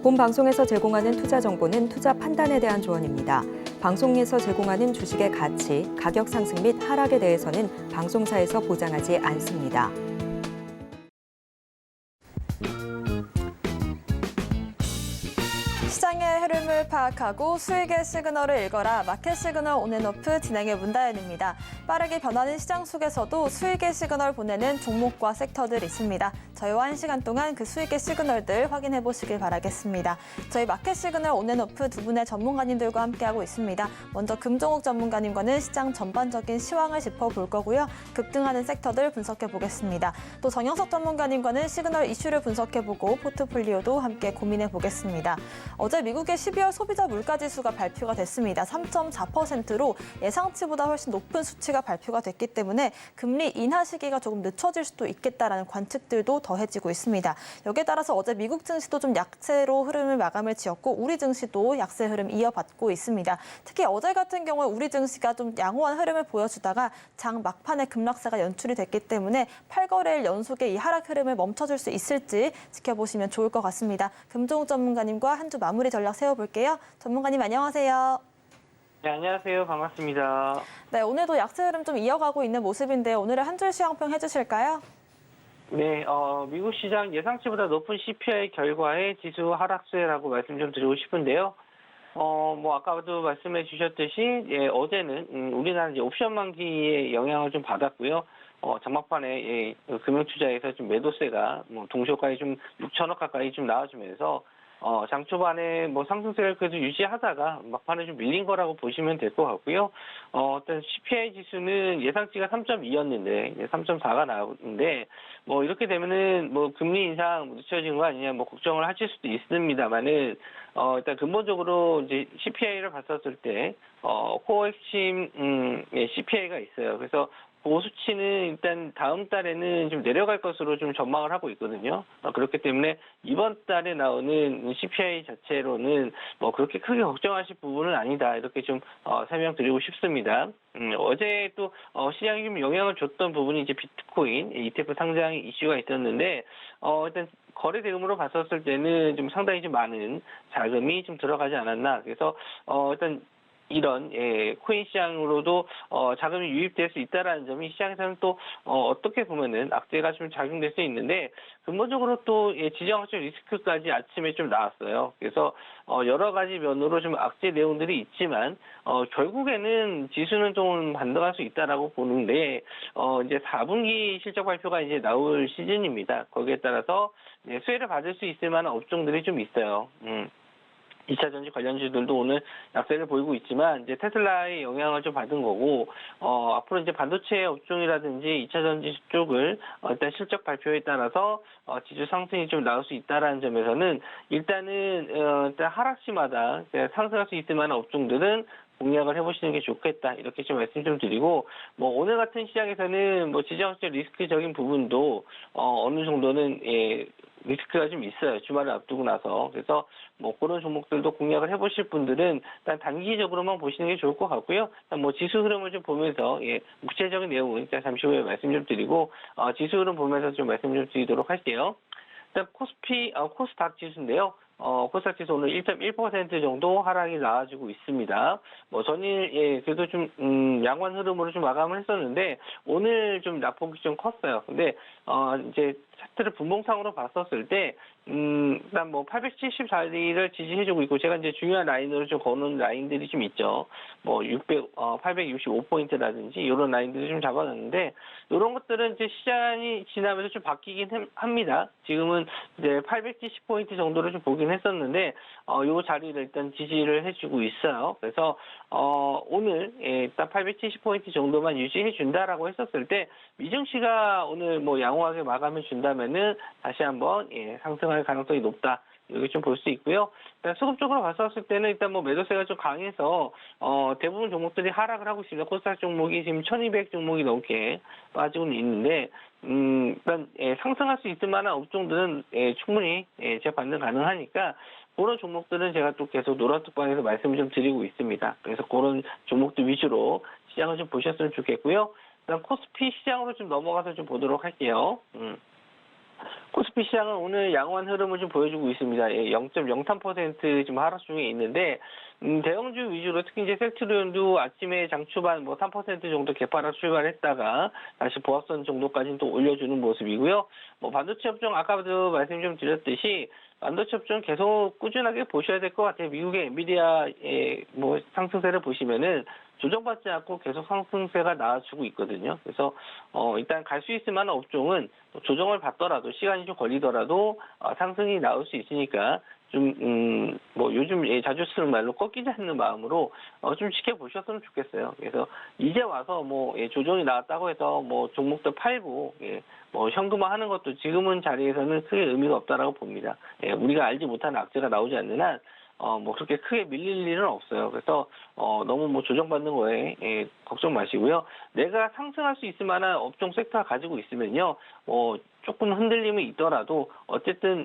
본 방송에서 제공하는 투자 정보는 투자 판단에 대한 조언입니다. 방송에서 제공하는 주식의 가치, 가격 상승 및 하락에 대해서는 방송사에서 보장하지 않습니다. 시장의 흐름을 파악하고 수익의 시그널을 읽어라. 마켓 시그널 온앤오프 진행의 문다연입니다. 빠르게 변하는 시장 속에서도 수익의 시그널 보내는 종목과 섹터들 있습니다. 저희와 1시간 동안 그 수익의 시그널들 확인해 보시길 바라겠습니다. 저희 마켓 시그널 온앤오프 두 분의 전문가님들과 함께하고 있습니다. 먼저 금종욱 전문가님과는 시장 전반적인 시황을 짚어볼 거고요. 급등하는 섹터들 분석해 보겠습니다. 또 정영석 전문가님과는 시그널 이슈를 분석해 보고 포트폴리오도 함께 고민해 보겠습니다. 어제 미국의 12월 소비자 물가지수가 발표가 됐습니다. 3.4%로 예상치보다 훨씬 높은 수치가 발표가 됐기 때문에 금리 인하 시기가 조금 늦춰질 수도 있겠다라는 관측들도 더해지고 있습니다. 여기에 따라서 어제 미국 증시도 좀 약세로 흐름을 마감을 지었고 우리 증시도 약세 흐름 이어받고 있습니다. 특히 어제 같은 경우에 우리 증시가 좀 양호한 흐름을 보여주다가 장 막판에 급락세가 연출이 됐기 때문에 8거래일 연속의 이 하락 흐름을 멈춰줄 수 있을지 지켜보시면 좋을 것 같습니다. 금종욱 전문가님과 한 주 마무리 전략 세워볼게요. 전문가님 안녕하세요. 네, 안녕하세요. 반갑습니다. 네, 오늘도 약세 흐름 좀 이어가고 있는 모습인데 오늘의 한 줄 시황평 해주실까요? 네, 미국 시장 예상치보다 높은 CPI 결과에 지수 하락세라고 말씀 좀 드리고 싶은데요. 아까도 말씀해 주셨듯이, 예, 어제는, 우리나라 이제 옵션 만기에 영향을 좀 받았고요. 장막판에, 예, 금융투자에서 좀 매도세가, 동시효과에 좀 6천억 가까이 좀 나와주면서, 장 초반에 상승세를 그래도 유지하다가 막판에 좀 밀린 거라고 보시면 될 것 같고요. 일단 CPI 지수는 예상치가 3.2였는데, 3.4가 나오는데, 이렇게 되면은, 금리 인상 늦춰진 거 아니냐, 걱정을 하실 수도 있습니다만은, 일단 근본적으로 이제 CPI를 봤었을 때, 코어 핵심, CPI가 있어요. 그래서 그 수치는 일단 다음 달에는 좀 내려갈 것으로 좀 전망을 하고 있거든요. 그렇기 때문에 이번 달에 나오는 CPI 자체로는 그렇게 크게 걱정하실 부분은 아니다. 이렇게 좀 설명드리고 싶습니다. 어제 또 시장이 좀 영향을 줬던 부분이 이제 비트코인 ETF 상장 이슈가 있었는데 일단 거래 대금으로 봤었을 때는 좀 상당히 좀 많은 자금이 좀 들어가지 않았나. 그래서 일단 이런 코인 시장으로도 자금이 유입될 수 있다라는 점이 시장에서는 또 어떻게 보면은 악재가 좀 작용될 수 있는데 근본적으로 또 지정학적 리스크까지 아침에 좀 나왔어요. 그래서 여러 가지 면으로 좀 악재 내용들이 있지만 결국에는 지수는 좀 반등할 수 있다라고 보는데 이제 4분기 실적 발표가 이제 나올 시즌입니다. 거기에 따라서 수혜를 받을 수 있을 만한 업종들이 좀 있어요. 2차 전지 관련주들도 오늘 약세를 보이고 있지만 이제 테슬라의 영향을 좀 받은 거고 앞으로 이제 반도체 업종이라든지 2차 전지 쪽을 일단 실적 발표에 따라서 지수 상승이 좀 나올 수 있다라는 점에서는 일단은 일단 하락시마다 상승할 수 있을 만한 업종들은 공략을 해보시는 게 좋겠다. 이렇게 좀 말씀 좀 드리고, 오늘 같은 시장에서는 지정학적 리스크적인 부분도, 어느 정도는, 리스크가 좀 있어요. 주말을 앞두고 나서. 그래서 그런 종목들도 공략을 해보실 분들은 일단 단기적으로만 보시는 게 좋을 것 같고요. 일단 지수 흐름을 좀 보면서, 구체적인 내용은 일단 잠시 후에 말씀 좀 드리고, 지수 흐름 보면서 좀 말씀 좀 드리도록 할게요. 일단 코스닥 지수인데요. 코스닥 지수 오늘 1.1% 정도 하락이 나와주고 있습니다. 전일, 그래도 좀, 양호한 흐름으로 좀 마감을 했었는데, 오늘 좀 낙폭이 좀 컸어요. 근데, 이제, 차트를 분봉상으로 봤었을 때, 일단 874리를 지지해주고 있고, 제가 이제 중요한 라인으로 좀 거는 라인들이 좀 있죠. 865포인트라든지, 이런 라인들을 좀 잡아놨는데, 이런 것들은 이제 시간이 지나면서 좀 바뀌긴 합니다. 지금은 이제 870포인트 정도를 좀 보긴 했었는데, 요 자리를 일단 지지를 해주고 있어요. 그래서, 오늘, 일단 870포인트 정도만 유지해준다라고 했었을 때, 미증시가 오늘 양호하게 마감해 준다면은 다시 한번, 상승할 가능성이 높다. 이렇게 좀 볼 수 있고요. 일단 수급적으로 봤었을 때는 일단 매도세가 좀 강해서 대부분 종목들이 하락을 하고 있습니다. 코스닥 종목이 지금 1200 종목이 넘게 빠지고는 있는데 일단 상승할 수 있을 만한 업종들은 충분히 재반등 가능하니까 그런 종목들은 제가 또 계속 노란톡방에서 말씀을 좀 드리고 있습니다. 그래서 그런 종목들 위주로 시장을 좀 보셨으면 좋겠고요. 그다음 코스피 시장으로 좀 넘어가서 좀 보도록 할게요. 코스피 시장은 오늘 양호한 흐름을 좀 보여주고 있습니다. 0.03% 지금 하락 중에 있는데, 대형주 위주로 특히 이제 셀트리온도 아침에 장 초반 3% 정도 개파락 출발했다가 다시 보합선 정도까지는 또 올려주는 모습이고요. 반도체 업종 아까도 말씀 좀 드렸듯이 반도체 업종 계속 꾸준하게 보셔야 될 것 같아요. 미국의 엔비디아의 상승세를 보시면은 조정받지 않고 계속 상승세가 나와주고 있거든요. 그래서 일단 갈 수 있을 만한 업종은 조정을 받더라도 시간이 좀 걸리더라도 상승이 나올 수 있으니까 좀 요즘 자주 쓰는 말로 꺾이지 않는 마음으로 좀 지켜보셨으면 좋겠어요. 그래서 이제 와서 조정이 나왔다고 해서 종목도 팔고 현금화하는 것도 지금은 자리에서는 크게 의미가 없다라고 봅니다. 우리가 알지 못하는 악재가 나오지 않는 한 그렇게 크게 밀릴 일은 없어요. 그래서, 너무 조정받는 거에, 걱정 마시고요. 내가 상승할 수 있을 만한 업종 섹터 가지고 있으면요, 조금 흔들림이 있더라도, 어쨌든,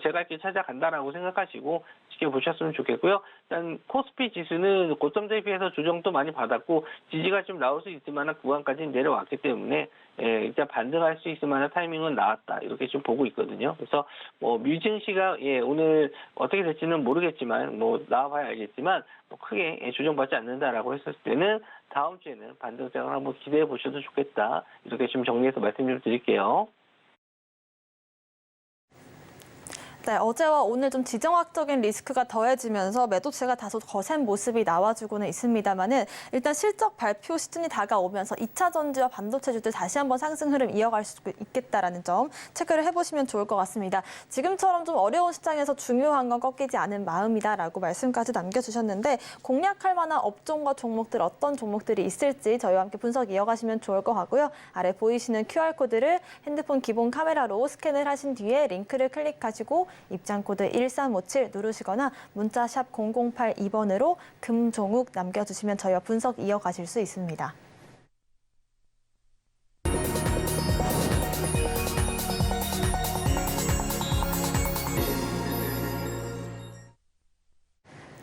제가 이렇게 찾아간다라고 생각하시고, 지켜보셨으면 좋겠고요. 일단, 코스피 지수는 고점대에 비해서 조정도 많이 받았고, 지지가 좀 나올 수 있을 만한 구간까지 내려왔기 때문에, 일단 반등할 수 있을 만한 타이밍은 나왔다. 이렇게 좀 보고 있거든요. 그래서, 뮤증시가, 오늘 어떻게 될지는 모르겠지만, 나와봐야 알겠지만, 크게 조정받지 않는다라고 했을 때는, 다음 주에는 반등장을 한번 기대해 보셔도 좋겠다. 이렇게 좀 정리해서 말씀 좀 드릴게요. 네, 어제와 오늘 좀 지정학적인 리스크가 더해지면서 매도세가 다소 거센 모습이 나와주고는 있습니다만은 일단 실적 발표 시즌이 다가오면서 2차 전지와 반도체주들 다시 한번 상승 흐름 이어갈 수 있겠다라는 점 체크를 해보시면 좋을 것 같습니다. 지금처럼 좀 어려운 시장에서 중요한 건 꺾이지 않은 마음이다라고 말씀까지 남겨주셨는데 공략할 만한 업종과 종목들 어떤 종목들이 있을지 저희와 함께 분석 이어가시면 좋을 것 같고요. 아래 보이시는 QR코드를 핸드폰 기본 카메라로 스캔을 하신 뒤에 링크를 클릭하시고 입장코드 1357 누르시거나 문자 샵 0082번으로 금종욱 남겨주시면 저희와 분석 이어가실 수 있습니다.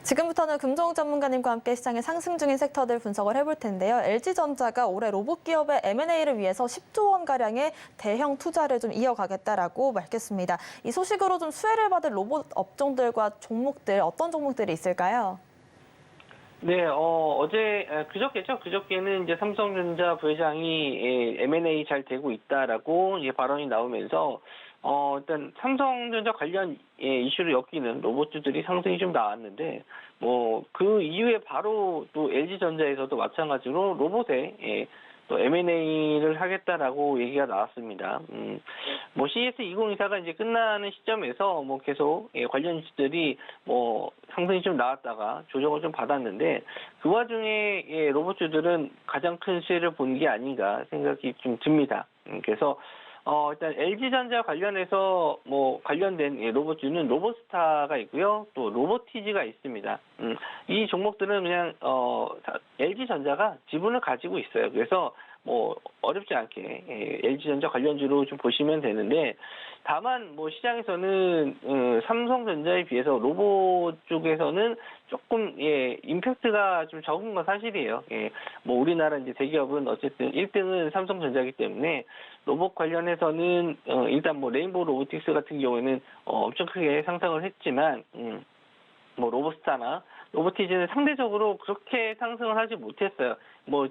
지금부터는 금종욱 전문가님과 함께 시장의 상승 중인 섹터들 분석을 해볼 텐데요. LG전자가 올해 로봇 기업의 M&A를 위해서 10조 원가량의 대형 투자를 좀 이어가겠다라고 밝혔습니다. 이 소식으로 좀 수혜를 받을 로봇 업종들과 종목들, 어떤 종목들이 있을까요? 네, 그저께죠. 그저께는 이제 삼성전자 부회장이 M&A 잘 되고 있다라고 이제 발언이 나오면서, 일단 삼성전자 관련 이슈를 엮이는 로봇주들이 상승이 좀 나왔는데, 그 이후에 바로 또 LG전자에서도 마찬가지로 로봇에 또 M&A를 하겠다라고 얘기가 나왔습니다. CS2024가 이제 끝나는 시점에서 계속 관련주들이 상승이 좀 나왔다가 조정을 좀 받았는데 그 와중에 로봇주들은 가장 큰 수혜를 본 게 아닌가 생각이 좀 듭니다. 그래서 일단 LG전자 관련해서 관련된 로봇주는 로봇스타가 있고요. 또 로보티즈가 있습니다. 이 종목들은 그냥 LG전자가 지분을 가지고 있어요. 그래서 어렵지 않게 LG전자 관련주로 좀 보시면 되는데 다만 시장에서는 삼성전자에 비해서 로봇 쪽에서는 조금 임팩트가 좀 적은 건 사실이에요. 우리나라 이제 대기업은 어쨌든 1등은 삼성전자이기 때문에 로봇 관련해서는 일단 레인보우 로보틱스 같은 경우에는 엄청 크게 상승을 했지만 로보스타나 로보티즈는 상대적으로 그렇게 상승을 하지 못했어요.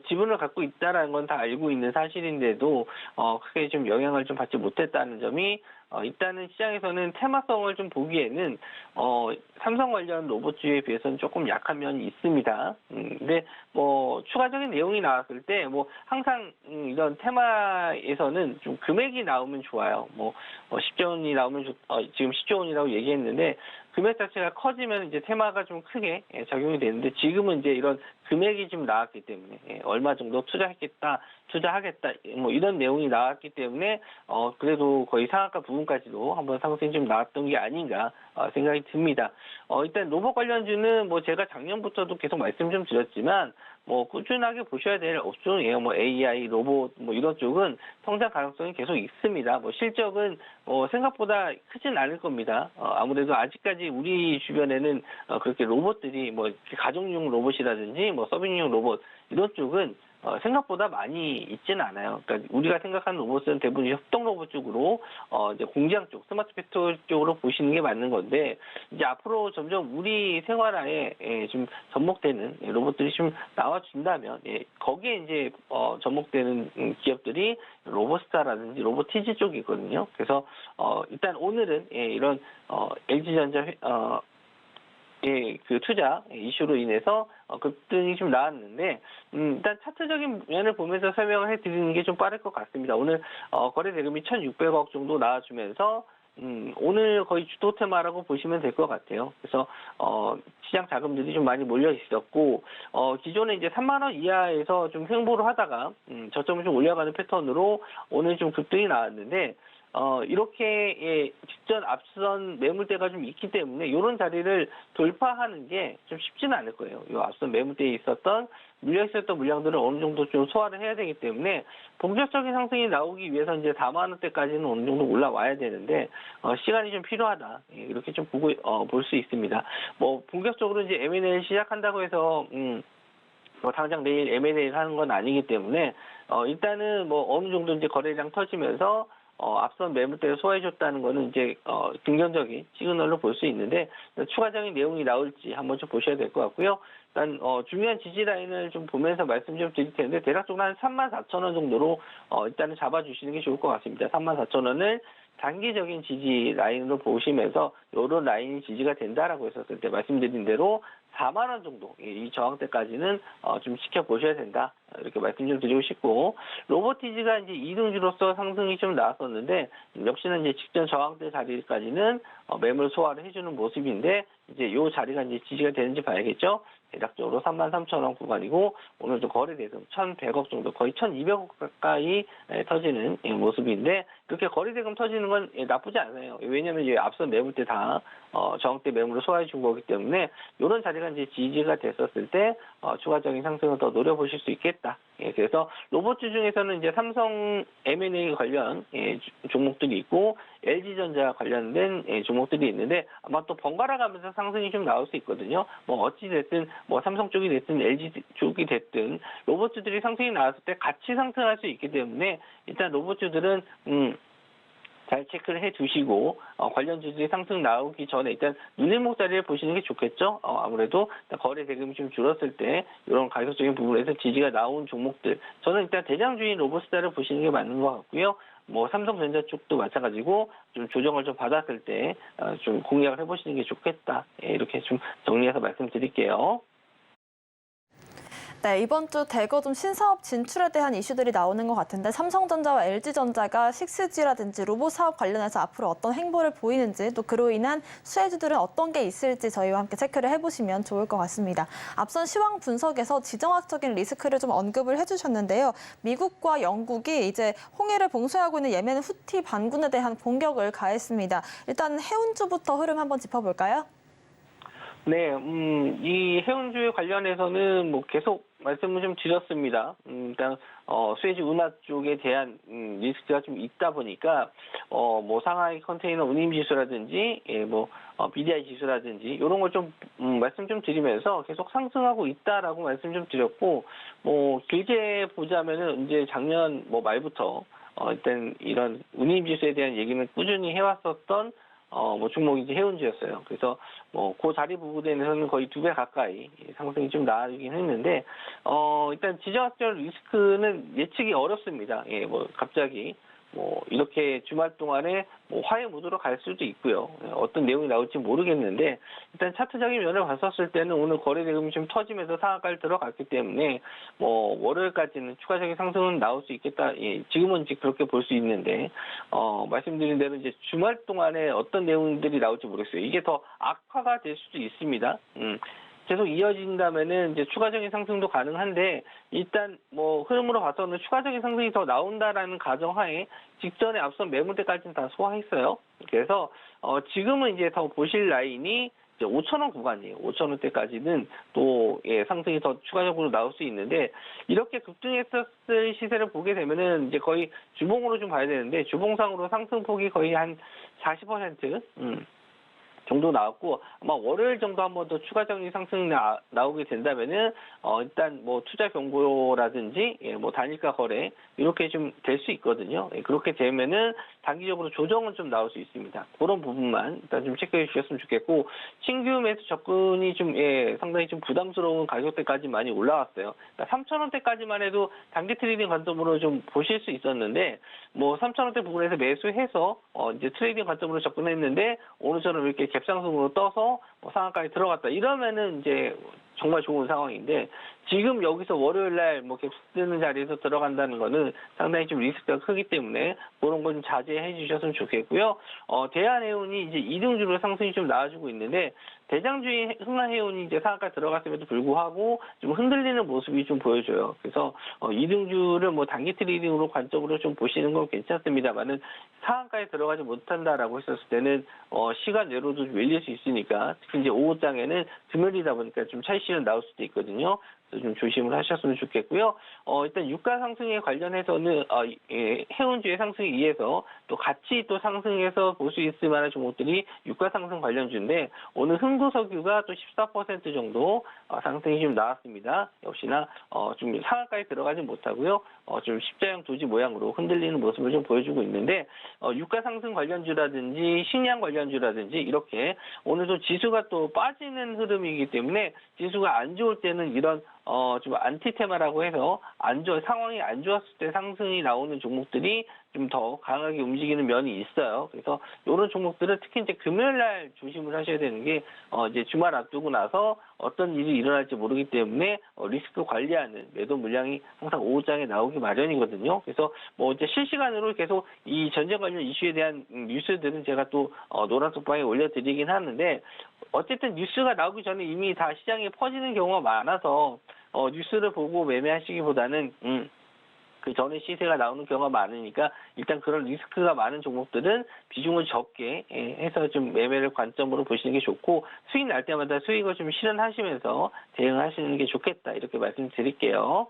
지분을 갖고 있다라는 건 다 알고 있는 사실인데도 크게 좀 영향을 좀 받지 못했다는 점이 일단은 시장에서는 테마성을 좀 보기에는 삼성 관련 로봇주에 비해서는 조금 약한 면이 있습니다. 근데 추가적인 내용이 나왔을 때 항상 이런 테마에서는 좀 금액이 나오면 좋아요. 10조 원이 나오면 지금 10조 원이라고 얘기했는데 금액 자체가 커지면 이제 테마가 좀 크게 작용이 되는데 지금은 이제 이런 금액이 좀 나왔기 때문에 얼마 정도 투자하겠다 이런 내용이 나왔기 때문에 그래도 거의 상한가 부분 부분까지도 한번 상승이 좀 나왔던 게 아닌가 생각이 듭니다. 일단 로봇 관련주는 뭐 제가 작년부터도 계속 말씀 좀 드렸지만 뭐 꾸준하게 보셔야 될 업종이에요. 뭐 AI, 로봇 뭐 이런 쪽은 성장 가능성이 계속 있습니다. 뭐 실적은 생각보다 크진 않을 겁니다. 아무래도 아직까지 우리 주변에는 그렇게 로봇들이 뭐 가정용 로봇이라든지 뭐 서빙용 로봇 이런 쪽은 생각보다 많이 있지는 않아요. 그러니까 우리가 생각하는 로봇은 대부분 협동 로봇 쪽으로 이제 공장 쪽, 스마트 팩토리 쪽으로 보시는 게 맞는 건데 이제 앞으로 점점 우리 생활하에 좀 접목되는 로봇들이 좀 나와준다면 거기에 이제 접목되는 기업들이 로봇스타라든지 로보티지 쪽이 있거든요. 그래서 일단 오늘은 이런 LG전자 그 투자 이슈로 인해서 급등이 좀 나왔는데 일단 차트적인 면을 보면서 설명을 해드리는 게 좀 빠를 것 같습니다. 오늘 거래 대금이 1,600억 정도 나와주면서 오늘 거의 주도 테마라고 보시면 될 것 같아요. 그래서 시장 자금들이 좀 많이 몰려 있었고 기존에 이제 3만 원 이하에서 좀 횡보를 하다가 저점을 좀 올려가는 패턴으로 오늘 좀 급등이 나왔는데 이렇게 직전 앞선 매물대가 좀 있기 때문에 이런 자리를 돌파하는 게 좀 쉽지는 않을 거예요. 이 앞선 매물대에 있었던 물려 있었던 물량들을 어느 정도 좀 소화를 해야 되기 때문에 본격적인 상승이 나오기 위해서 이제 4만 원대까지는 어느 정도 올라와야 되는데 시간이 좀 필요하다 이렇게 좀 보고 볼 수 있습니다. 뭐 본격적으로 이제 M&A 시작한다고 해서 뭐 당장 내일 M&A를 하는 건 아니기 때문에 일단은 뭐 어느 정도 이제 거래량 터지면서 앞선 매물대를 소화해줬다는 거는 이제 긍정적인 시그널로 볼 수 있는데 추가적인 내용이 나올지 한번 좀 보셔야 될 것 같고요. 일단 중요한 지지 라인을 좀 보면서 말씀 좀 드릴 텐데 대략적으로 한 34,000원 정도로 일단은 잡아주시는 게 좋을 것 같습니다. 34,000원을 단기적인 지지 라인으로 보시면서 이런 라인이 지지가 된다라고 했었을 때 말씀드린 대로 4만 원 정도 이 저항대까지는 좀 지켜보셔야 된다 이렇게 말씀 좀 드리고 싶고 로보티지가 이제 이등주로서 상승이 좀 나왔었는데 역시나 이제 직전 저항대 자리까지는 매물 소화를 해주는 모습인데 이제 요 자리가 이제 지지가 되는지 봐야겠죠. 대략적으로 33,000원 구간이고 오늘도 거래 대금 1,100억 정도 거의 1,200억 가까이 터지는 모습인데 그렇게 거래 대금 터지는 건 나쁘지 않아요. 왜냐하면 이제 앞서 매물대 다 저항대 매물을 소화해 준 거기 때문에 이런 자리가 이제 지지가 됐었을 때 추가적인 상승을 더 노려보실 수 있겠다. 그래서 로봇주 중에서는 이제 삼성 M&A 관련 종목들이 있고 LG전자 관련된 종목들이 있는데 아마 또 번갈아 가면서 상승이 좀 나올 수 있거든요. 뭐 어찌 됐든 뭐 삼성 쪽이 됐든 LG 쪽이 됐든 로봇주들이 상승이 나왔을 때 같이 상승할 수 있기 때문에 일단 로봇주들은 잘 체크를 해 두시고 관련주들이 상승 나오기 전에 일단 눈일목 자리를 보시는 게 좋겠죠. 아무래도 거래 대금이 좀 줄었을 때 이런 가격적인 부분에서 지지가 나온 종목들 저는 일단 대장주인 로봇스타를 보시는 게 맞는 것 같고요. 뭐 삼성전자 쪽도 마찬가지고 좀 조정을 좀 받았을 때 좀 공략을 해보시는 게 좋겠다. 이렇게 좀 정리해서 말씀드릴게요. 네, 이번 주 대거 좀 신사업 진출에 대한 이슈들이 나오는 것 같은데 삼성전자와 LG전자가 6G라든지 로봇 사업 관련해서 앞으로 어떤 행보를 보이는지 또 그로 인한 수혜주들은 어떤 게 있을지 저희와 함께 체크를 해보시면 좋을 것 같습니다. 앞선 시황 분석에서 지정학적인 리스크를 좀 언급을 해주셨는데요. 미국과 영국이 이제 홍해를 봉쇄하고 있는 예멘 후티 반군에 대한 공격을 가했습니다. 일단 해운주부터 흐름 한번 짚어볼까요? 네, 이 해운주에 관련해서는 뭐 계속 말씀을 좀 드렸습니다. 일단 수에즈 운하 쪽에 대한 리스크가 좀 있다 보니까 뭐 상하이 컨테이너 운임 지수라든지 뭐 BDI 지수라든지 이런 걸 좀 말씀 좀 드리면서 계속 상승하고 있다라고 말씀 좀 드렸고 뭐 길게 보자면은 이제 작년 뭐 말부터 일단 이런 운임 지수에 대한 얘기는 꾸준히 해왔었던 뭐 종목이 이제 해운주였어요. 그래서 뭐 그 자리 부분에서는 거의 2배 가까이 상승이 좀 나아지긴 했는데 일단 지정학적 리스크는 예측이 어렵습니다. 뭐 갑자기 뭐 이렇게 주말 동안에 뭐 화해 모드로 갈 수도 있고요. 어떤 내용이 나올지 모르겠는데 일단 차트적인 면을 봤었을 때는 오늘 거래 대금이 좀 터지면서 상한가를 들어갔기 때문에 뭐 월요일까지는 추가적인 상승은 나올 수 있겠다. 지금은 이제 그렇게 볼 수 있는데 말씀드린 대로 이제 주말 동안에 어떤 내용들이 나올지 모르겠어요. 이게 더 악화가 될 수도 있습니다. 계속 이어진다면은 이제 추가적인 상승도 가능한데 일단 뭐 흐름으로 봐서는 추가적인 상승이 더 나온다라는 가정하에 직전에 앞선 매물대까지는 다 소화했어요. 그래서 지금은 이제 더 보실 라인이 이제 5,000원 구간이에요. 5,000원대까지는 또 상승이 더 추가적으로 나올 수 있는데 이렇게 급등했었을 시세를 보게 되면은 이제 거의 주봉으로 좀 봐야 되는데 주봉상으로 상승폭이 거의 한 40% 정도 나왔고 아마 월요일 정도 한 번 더 추가적인 상승이 나오게 된다면은 일단 뭐 투자 경고라든지 뭐 단일가 거래 이렇게 좀 될 수 있거든요. 그렇게 되면은 단기적으로 조정은 좀 나올 수 있습니다. 그런 부분만 일단 좀 체크해 주셨으면 좋겠고 신규 매수 접근이 좀 상당히 좀 부담스러운 가격대까지 많이 올라왔어요. 그러니까 3,000원대까지만 해도 단기 트레이딩 관점으로 좀 보실 수 있었는데 뭐 3,000원대 부분에서 매수해서 이제 트레이딩 관점으로 접근했는데 오늘처럼 이렇게 갭상승으로 떠서 뭐 상한가에 들어갔다 이러면은 이제 정말 좋은 상황인데 지금 여기서 월요일 날뭐 갭 뜨는 자리에서 들어간다는 거는 상당히 좀 리스크가 크기 때문에 그런 건 좀 자제해 주셨으면 좋겠고요. 대한해운이 이제 2등주로 상승이 좀 나와주고 있는데 대장주인 흥하해운이 이제 상한가 들어갔음에도 불구하고 좀 흔들리는 모습이 좀 보여줘요. 그래서 2등주를 뭐 단기 트레이딩으로 관점으로 좀 보시는 건 괜찮습니다만은 상한가에 들어가지 못한다라고 했었을 때는 시간 내로도 좀 밀릴 수 있으니까 특히 이제 오후장에는 금요일이다 보니까 좀 차익 실현 나올 수도 있거든요. 좀 조심을 하셨으면 좋겠고요. 일단 유가 상승에 관련해서는 해운주의 상승에 의해서 또 같이 또 상승해서 볼 수 있을 만한 종목들이 유가 상승 관련주인데 오늘 흥구석유가 또 14% 정도 상승이 좀 나왔습니다. 역시나 좀 상한가에 들어가지 못하고요. 좀 십자형 도지 모양으로 흔들리는 모습을 좀 보여주고 있는데 유가 상승 관련주라든지 식량 관련주라든지 이렇게 오늘도 지수가 또 빠지는 흐름이기 때문에 지수가 안 좋을 때는 이런 좀 안티테마라고 해서 상황이 안 좋았을 때 상승이 나오는 종목들이 좀 더 강하게 움직이는 면이 있어요. 그래서 이런 종목들은 특히 이제 금요일 날 조심을 하셔야 되는 게 이제 주말 앞두고 나서 어떤 일이 일어날지 모르기 때문에 리스크 관리하는 매도 물량이 항상 오후장에 나오기 마련이거든요. 그래서 뭐 이제 실시간으로 계속 이 전쟁 관련 이슈에 대한 뉴스들은 제가 또 노란 속방에 올려드리긴 하는데 어쨌든 뉴스가 나오기 전에 이미 다 시장에 퍼지는 경우가 많아서 뉴스를 보고 매매하시기보다는 그 전에 시세가 나오는 경우가 많으니까 일단 그런 리스크가 많은 종목들은 비중을 적게 해서 좀 매매를 관점으로 보시는 게 좋고 수익 날 때마다 수익을 좀 실현하시면서 대응하시는 게 좋겠다 이렇게 말씀드릴게요.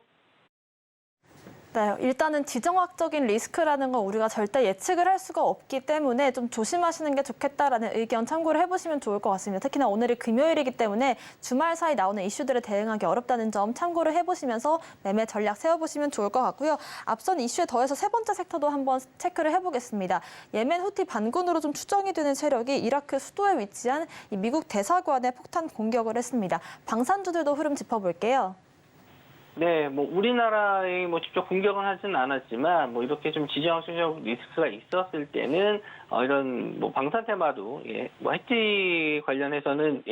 네, 일단은 지정학적인 리스크라는 건 우리가 절대 예측을 할 수가 없기 때문에 좀 조심하시는 게 좋겠다라는 의견 참고를 해보시면 좋을 것 같습니다. 특히나 오늘이 금요일이기 때문에 주말 사이 나오는 이슈들에 대응하기 어렵다는 점 참고를 해보시면서 매매 전략 세워보시면 좋을 것 같고요. 앞선 이슈에 더해서 세 번째 섹터도 한번 체크를 해보겠습니다. 예멘 후티 반군으로 좀 추정이 되는 세력이 이라크 수도에 위치한 이 미국 대사관에 폭탄 공격을 했습니다. 방산주들도 흐름 짚어볼게요. 네, 뭐 우리나라에 뭐 직접 공격은 하지는 않았지만 뭐 이렇게 좀 지정학적 리스크가 있었을 때는 이런 뭐 방산 테마도 뭐 해치 관련해서는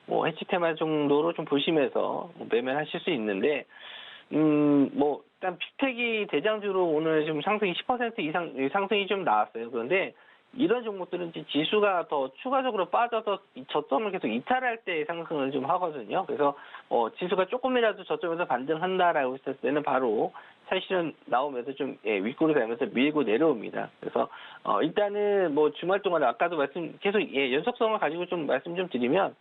뭐 해치 테마 정도로 좀 보시면서 뭐 매매하실 수 있는데 뭐 일단 빅텍이 대장주로 오늘 좀 상승이 10% 이상 상승이 좀 나왔어요. 그런데 이런 종목들은 이제 지수가 더 추가적으로 빠져서 저점을 계속 이탈할 때 상승을 좀 하거든요. 그래서 지수가 조금이라도 저점에서 반등한다라고 했을 때는 바로 차익실현 나오면서 좀 윗골이 가면서 밀고 내려옵니다. 그래서 일단은 뭐 주말 동안 아까도 계속 연속성을 가지고 좀 말씀 좀 드리면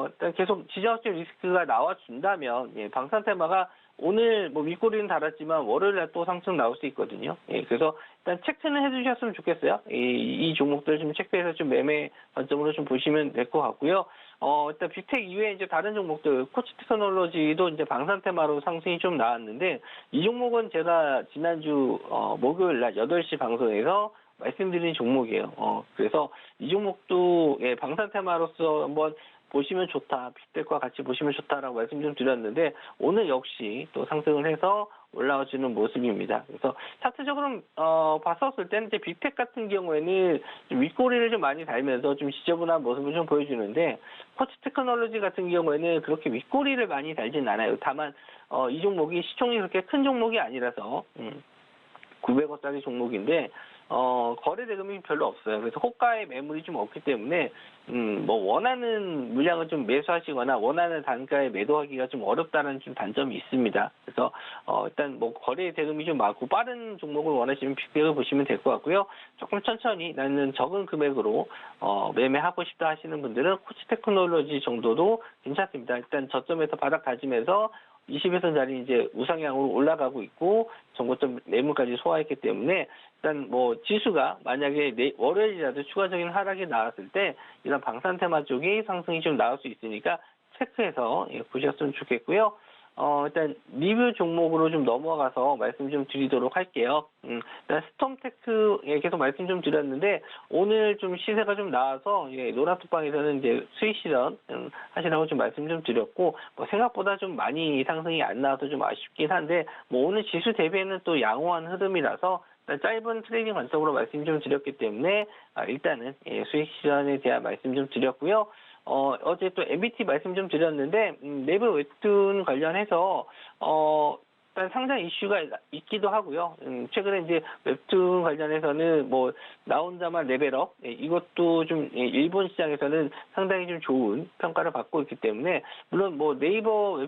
일단 계속 지정학적 리스크가 나와준다면 방산 테마가 오늘 뭐 윗꼬리는 달았지만 월요일날 또 상승 나올 수 있거든요. 그래서 일단 체크는 해주셨으면 좋겠어요. 이 종목들 좀 체크해서 좀 매매 관점으로 좀 보시면 될 것 같고요. 일단 빅텍 이외에 이제 다른 종목들 코치 테크놀로지도 이제 방산 테마로 상승이 좀 나왔는데 이 종목은 제가 지난주 목요일날 8시 방송에서 말씀드린 종목이에요. 그래서 이 종목도 방산 테마로서 한번 보시면 좋다. 빅텍과 같이 보시면 좋다라고 말씀 좀 드렸는데 오늘 역시 또 상승을 해서 올라와주는 모습입니다. 그래서 차트적으로 봤었을 때는 이제 빅텍 같은 경우에는 좀 윗꼬리를 좀 많이 달면서 좀 지저분한 모습을 좀 보여주는데 코치 테크놀로지 같은 경우에는 그렇게 윗꼬리를 많이 달진 않아요. 다만 이 종목이 시총이 그렇게 큰 종목이 아니라서 900원짜리 종목인데 거래 대금이 별로 없어요. 그래서 호가의 매물이 좀 없기 때문에 뭐 원하는 물량을 좀 매수하시거나 원하는 단가에 매도하기가 좀 어렵다는 좀 단점이 있습니다. 그래서 일단 뭐 거래 대금이 좀 많고 빠른 종목을 원하시면 빅백을 보시면 될 것 같고요. 조금 천천히 나는 적은 금액으로 매매하고 싶다 하시는 분들은 코치테크놀로지 정도도 괜찮습니다. 일단 저점에서 바닥 다지면서 20일선 자리 이제 우상향으로 올라가고 있고 정고점 매물까지 소화했기 때문에 일단 뭐 지수가 만약에 월요일이라도 추가적인 하락이 나왔을 때 이런 방산 테마 쪽이 상승이 좀 나올 수 있으니까 체크해서 보셨으면 좋겠고요. 일단 리뷰 종목으로 좀 넘어가서 말씀 좀 드리도록 할게요. 일단 스톰테크에 계속 말씀 좀 드렸는데 오늘 좀 시세가 좀 나와서 노란톡방에서는 이제 수익 실현 하시라고 좀 말씀 좀 드렸고 뭐 생각보다 좀 많이 상승이 안 나와서 좀 아쉽긴 한데 뭐 오늘 지수 대비에는 또 양호한 흐름이라서 짧은 트레이딩 관점으로 말씀 좀 드렸기 때문에 일단은 수익 실현에 대한 말씀 좀 드렸고요. 어제 또 MBT 말씀 좀 드렸는데, 내부 웹툰 관련해서, 일단 상장 이슈가 있기도 하고요. 최근에 이제 웹툰 관련해서는 뭐, 나 혼자만 레벨업, 이것도 좀 일본 시장에서는 상당히 좀 좋은 평가를 받고 있기 때문에, 물론 뭐 네이버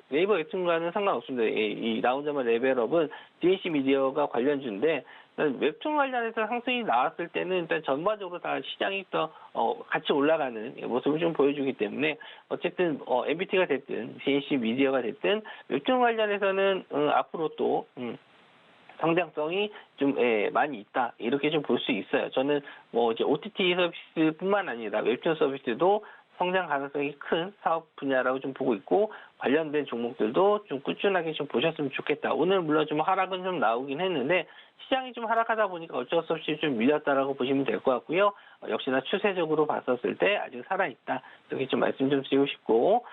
웹툰과는 상관없습니다. 이 나 혼자만 레벨업은 DNC 미디어가 관련주인데, 웹툰 관련해서 상승이 나왔을 때는 일단 전반적으로 다 시장이 더 같이 올라가는 모습을 좀 보여주기 때문에 어쨌든 MBT가 됐든 DNC 미디어가 됐든 웹툰 관련해서는 앞으로 또 성장성이 좀 많이 있다 이렇게 좀 볼 수 있어요. 저는 뭐 이제 OTT 서비스뿐만 아니라 웹툰 서비스도 성장 가능성이 큰 사업 분야라고 좀 보고 있고 관련된 종목들도 좀 꾸준하게 좀 보셨으면 좋겠다. 오늘 물론 좀 하락은 좀 나오긴 했는데 시장이 좀 하락하다 보니까 어쩔 수 없이 좀 밀렸다라고 보시면 될 것 같고요. 역시나 추세적으로 봤었을 때 아직 살아있다. 이렇게 좀 말씀 좀 드리고 싶고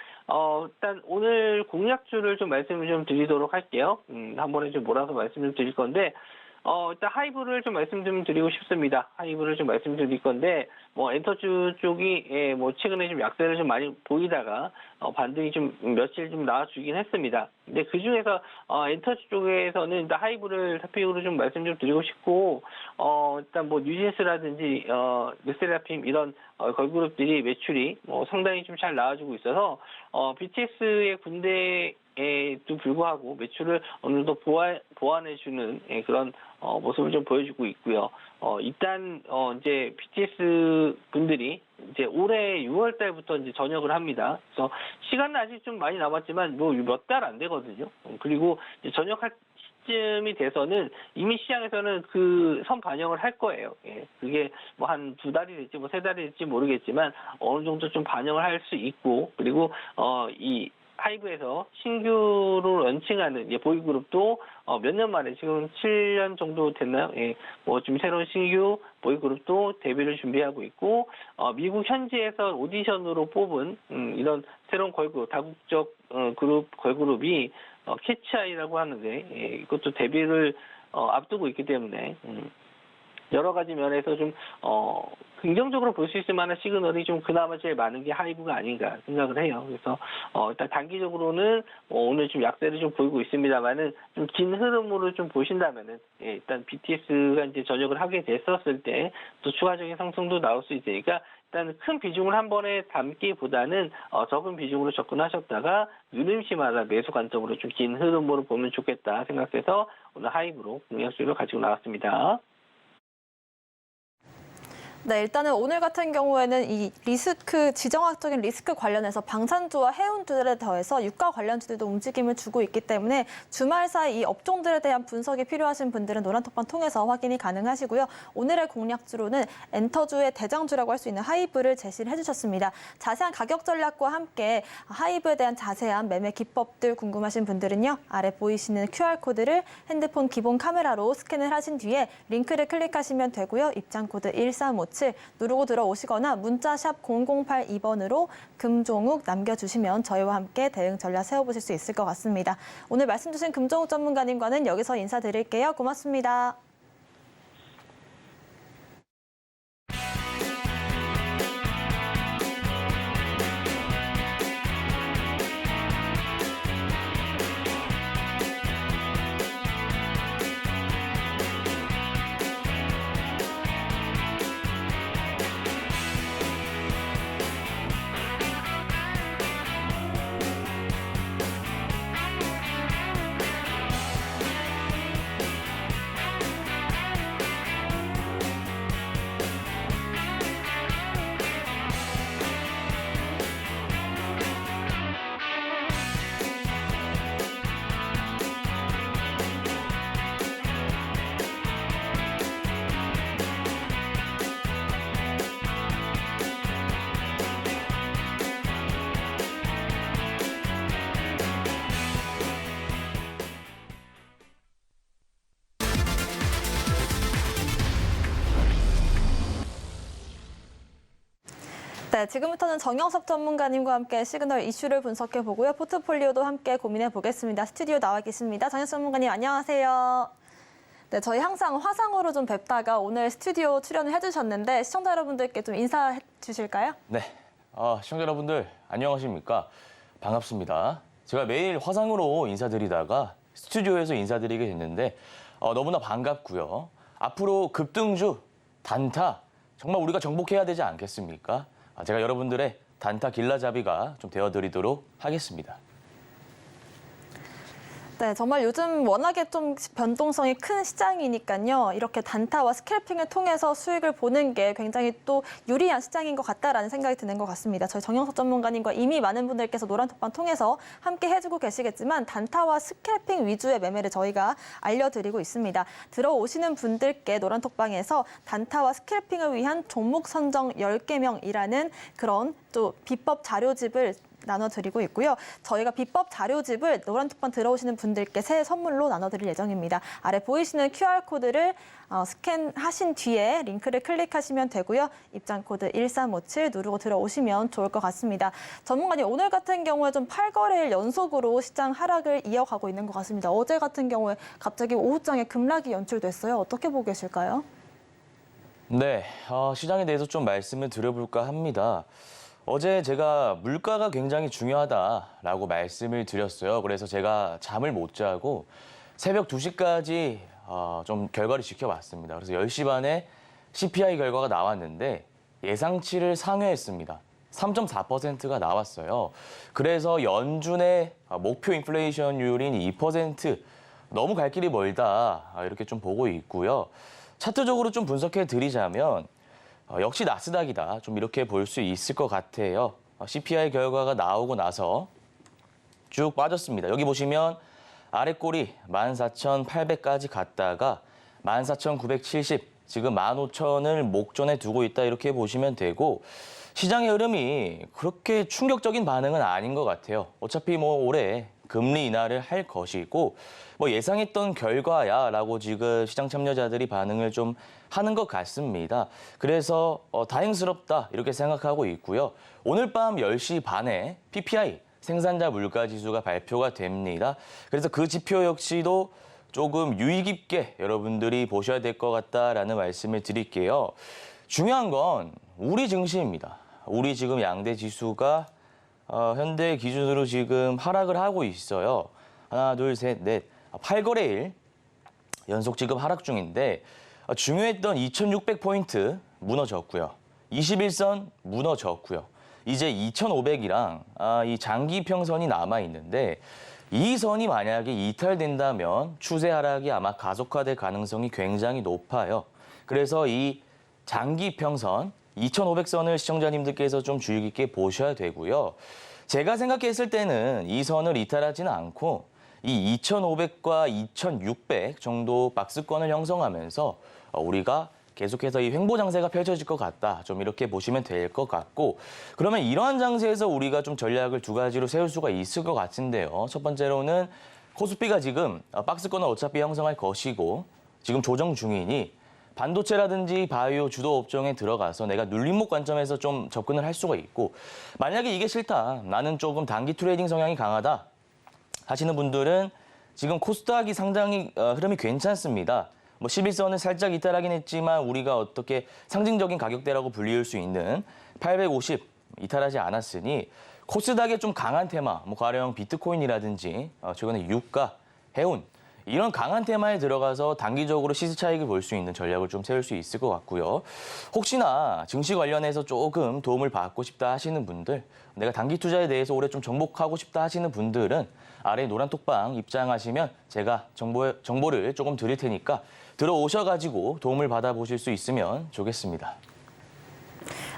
일단 오늘 공략주를 좀 말씀을 좀 드리도록 할게요. 한 번에 좀 몰아서 말씀 좀 드릴 건데 일단 하이브를 좀 말씀 좀 드리고 싶습니다. 하이브를 좀 말씀 드릴 건데, 뭐, 엔터주 쪽이, 뭐, 최근에 좀 약세를 좀 많이 보이다가, 반등이 좀 며칠 좀 나와주긴 했습니다. 근데 그 중에서, 엔터주 쪽에서는 일단 하이브를 토픽으로 좀 말씀 좀 드리고 싶고, 일단 뭐, 뉴진스라든지, 르세라핌 이런, 걸그룹들이 매출이 상당히 좀 잘 나와주고 있어서, BTS의 군대에도 불구하고 매출을 어느 정도 보완해주는 그런 모습을 좀 보여주고 있고요. 일단 이제 BTS 분들이 이제 올해 6월 달부터 이제 전역을 합니다. 그래서 시간은 아직 좀 많이 남았지만 뭐 몇 달 안 되거든요. 그리고 이제 전역할 쯤이 돼서는 이미 시장에서는 그 선 반영을 할 거예요. 그게 뭐 한 2달이 될지 뭐 3달이 될지 모르겠지만 어느 정도 좀 반영을 할 수 있고 그리고 이 하이브에서 신규로 런칭하는 보이그룹도 몇 년 만에 지금 7년 정도 됐나요? 뭐 좀 새로운 신규 보이그룹도 데뷔를 준비하고 있고 미국 현지에서 오디션으로 뽑은 이런 새로운 걸그룹 다국적 그룹 걸그룹이 캐치아이라고 하는데 이것도 데뷔를 앞두고 있기 때문에 여러 가지 면에서 좀 긍정적으로 볼 수 있을 만한 시그널이 좀 그나마 제일 많은 게 하이브가 아닌가 생각을 해요. 그래서 일단 단기적으로는 오늘 좀 약세를 좀 보이고 있습니다만은 좀 긴 흐름으로 좀 보신다면은 일단 BTS가 이제 전역을 하게 됐었을 때 또 추가적인 상승도 나올 수 있으니까 일단 큰 비중을 한 번에 담기보다는 적은 비중으로 접근하셨다가 유름시마다 매수 관점으로 좀 긴 흐름으로 보면 좋겠다 생각해서 오늘 하이브로 공략주를 가지고 나왔습니다. 네, 일단은 오늘 같은 경우에는 이 지정학적인 리스크 관련해서 방산주와 해운들에 더해서 유가 관련주들도 움직임을 주고 있기 때문에 주말 사이 이 업종들에 대한 분석이 필요하신 분들은 노란톡방 통해서 확인이 가능하시고요. 오늘의 공략주로는 엔터주의 대장주라고 할 수 있는 하이브를 제시를 해주셨습니다. 자세한 가격 전략과 함께 하이브에 대한 자세한 매매 기법들 궁금하신 분들은요. 아래 보이시는 QR코드를 핸드폰 기본 카메라로 스캔을 하신 뒤에 링크를 클릭하시면 되고요. 입장코드 1357 누르고 들어오시거나 문자 샵 0082번으로 금종욱 남겨주시면 저희와 함께 대응 전략 세워보실 수 있을 것 같습니다. 오늘 말씀 주신 금종욱 전문가님과는 여기서 인사드릴게요. 고맙습니다. 네, 지금부터는 정영석 전문가님과 함께 시그널 이슈를 분석해 보고요. 포트폴리오도 함께 고민해 보겠습니다. 스튜디오 나와 계십니다. 정영석 전문가님 안녕하세요. 네, 저희 항상 화상으로 좀 뵙다가 오늘 스튜디오 출연을 해주셨는데 시청자 여러분들께 좀 인사해 주실까요? 네, 시청자 여러분들 안녕하십니까? 반갑습니다. 제가 매일 화상으로 인사드리다가 스튜디오에서 인사드리게 됐는데 너무나 반갑고요. 앞으로 급등주, 단타 정말 우리가 정복해야 되지 않겠습니까? 제가 여러분들의 단타 길라잡이가 좀 되어드리도록 하겠습니다. 네, 정말 요즘 워낙에 좀 변동성이 큰 시장이니까요. 이렇게 단타와 스캘핑을 통해서 수익을 보는 게 굉장히 또 유리한 시장인 것 같다라는 생각이 드는 것 같습니다. 저희 정영석 전문가님과 이미 많은 분들께서 노란톡방 통해서 함께 해주고 계시겠지만 단타와 스캘핑 위주의 매매를 저희가 알려드리고 있습니다. 들어오시는 분들께 노란톡방에서 단타와 스캘핑을 위한 종목 선정 10개명이라는 그런 또 비법 자료집을 나눠드리고 있고요. 저희가 비법 자료집을 노란톡방 들어오시는 분들께 새 선물로 나눠드릴 예정입니다. 아래 보이시는 QR코드를 스캔하신 뒤에 링크를 클릭하시면 되고요. 입장코드 1357 누르고 들어오시면 좋을 것 같습니다. 전문가님, 오늘 같은 경우에 좀 8거래일 연속으로 시장 하락을 이어가고 있는 것 같습니다. 어제 같은 경우에 갑자기 오후장에 급락이 연출됐어요. 어떻게 보고 계실까요? 네, 시장에 대해서 좀 말씀을 드려볼까 합니다. 어제 제가 물가가 굉장히 중요하다라고 말씀을 드렸어요. 그래서 제가 잠을 못 자고 새벽 2시까지 좀 결과를 지켜봤습니다. 그래서 10시 반에 CPI 결과가 나왔는데 예상치를 상회했습니다. 3.4%가 나왔어요. 그래서 연준의 목표 인플레이션율인 2% 너무 갈 길이 멀다 이렇게 좀 보고 있고요. 차트적으로 좀 분석해 드리자면 역시 나스닥이다. 좀 이렇게 볼 수 있을 것 같아요. CPI 결과가 나오고 나서 쭉 빠졌습니다. 여기 보시면 아래 꼬리 14,800까지 갔다가 14,970, 지금 15,000을 목전에 두고 있다 이렇게 보시면 되고 시장의 흐름이 그렇게 충격적인 반응은 아닌 것 같아요. 어차피 올해 금리 인하를 할 것이고 예상했던 결과야라고 지금 시장 참여자들이 반응을 좀 하는 것 같습니다. 그래서 다행스럽다 이렇게 생각하고 있고요. 오늘 밤 10시 반에 PPI 생산자 물가 지수가 발표가 됩니다. 그래서 그 지표 역시도 조금 유의 깊게 여러분들이 보셔야 될 것 같다라는 말씀을 드릴게요. 중요한 건 우리 증시입니다. 우리 지금 양대 지수가 현대 기준으로 지금 하락을 하고 있어요. 하나, 둘, 셋, 넷. 8거래일 연속 지금 하락 중인데 중요했던 2,600포인트 무너졌고요. 21선 무너졌고요. 이제 2,500이랑 이 장기 평선이 남아 있는데 이 선이 만약에 이탈된다면 추세 하락이 아마 가속화될 가능성이 굉장히 높아요. 그래서 이 장기 평선 2,500선을 시청자님들께서 좀 주의 깊게 보셔야 되고요. 제가 생각했을 때는 이 선을 이탈하지는 않고 이 2,500과 2,600 정도 박스권을 형성하면서 우리가 계속해서 이 횡보 장세가 펼쳐질 것 같다. 좀 이렇게 보시면 될 것 같고 그러면 이러한 장세에서 우리가 좀 전략을 두 가지로 세울 수가 있을 것 같은데요. 첫 번째로는 코스피가 지금 박스권을 어차피 형성할 것이고 지금 조정 중이니 반도체라든지 바이오 주도 업종에 들어가서 내가 눌림목 관점에서 좀 접근을 할 수가 있고 만약에 이게 싫다. 나는 조금 단기 트레이딩 성향이 강하다. 하시는 분들은 지금 코스닥이 상당히 흐름이 괜찮습니다. 11선은 살짝 이탈하긴 했지만 우리가 어떻게 상징적인 가격대라고 불릴 수 있는 850 이탈하지 않았으니 코스닥의 좀 강한 테마, 가령 비트코인이라든지 최근에 유가, 해운 이런 강한 테마에 들어가서 단기적으로 시세 차익을 볼 수 있는 전략을 좀 세울 수 있을 것 같고요. 혹시나 증시 관련해서 조금 도움을 받고 싶다 하시는 분들, 내가 단기 투자에 대해서 올해 좀 정복하고 싶다 하시는 분들은 아래 노란톡방 입장하시면 제가 정보를 조금 드릴 테니까 들어오셔가지고 도움을 받아보실 수 있으면 좋겠습니다.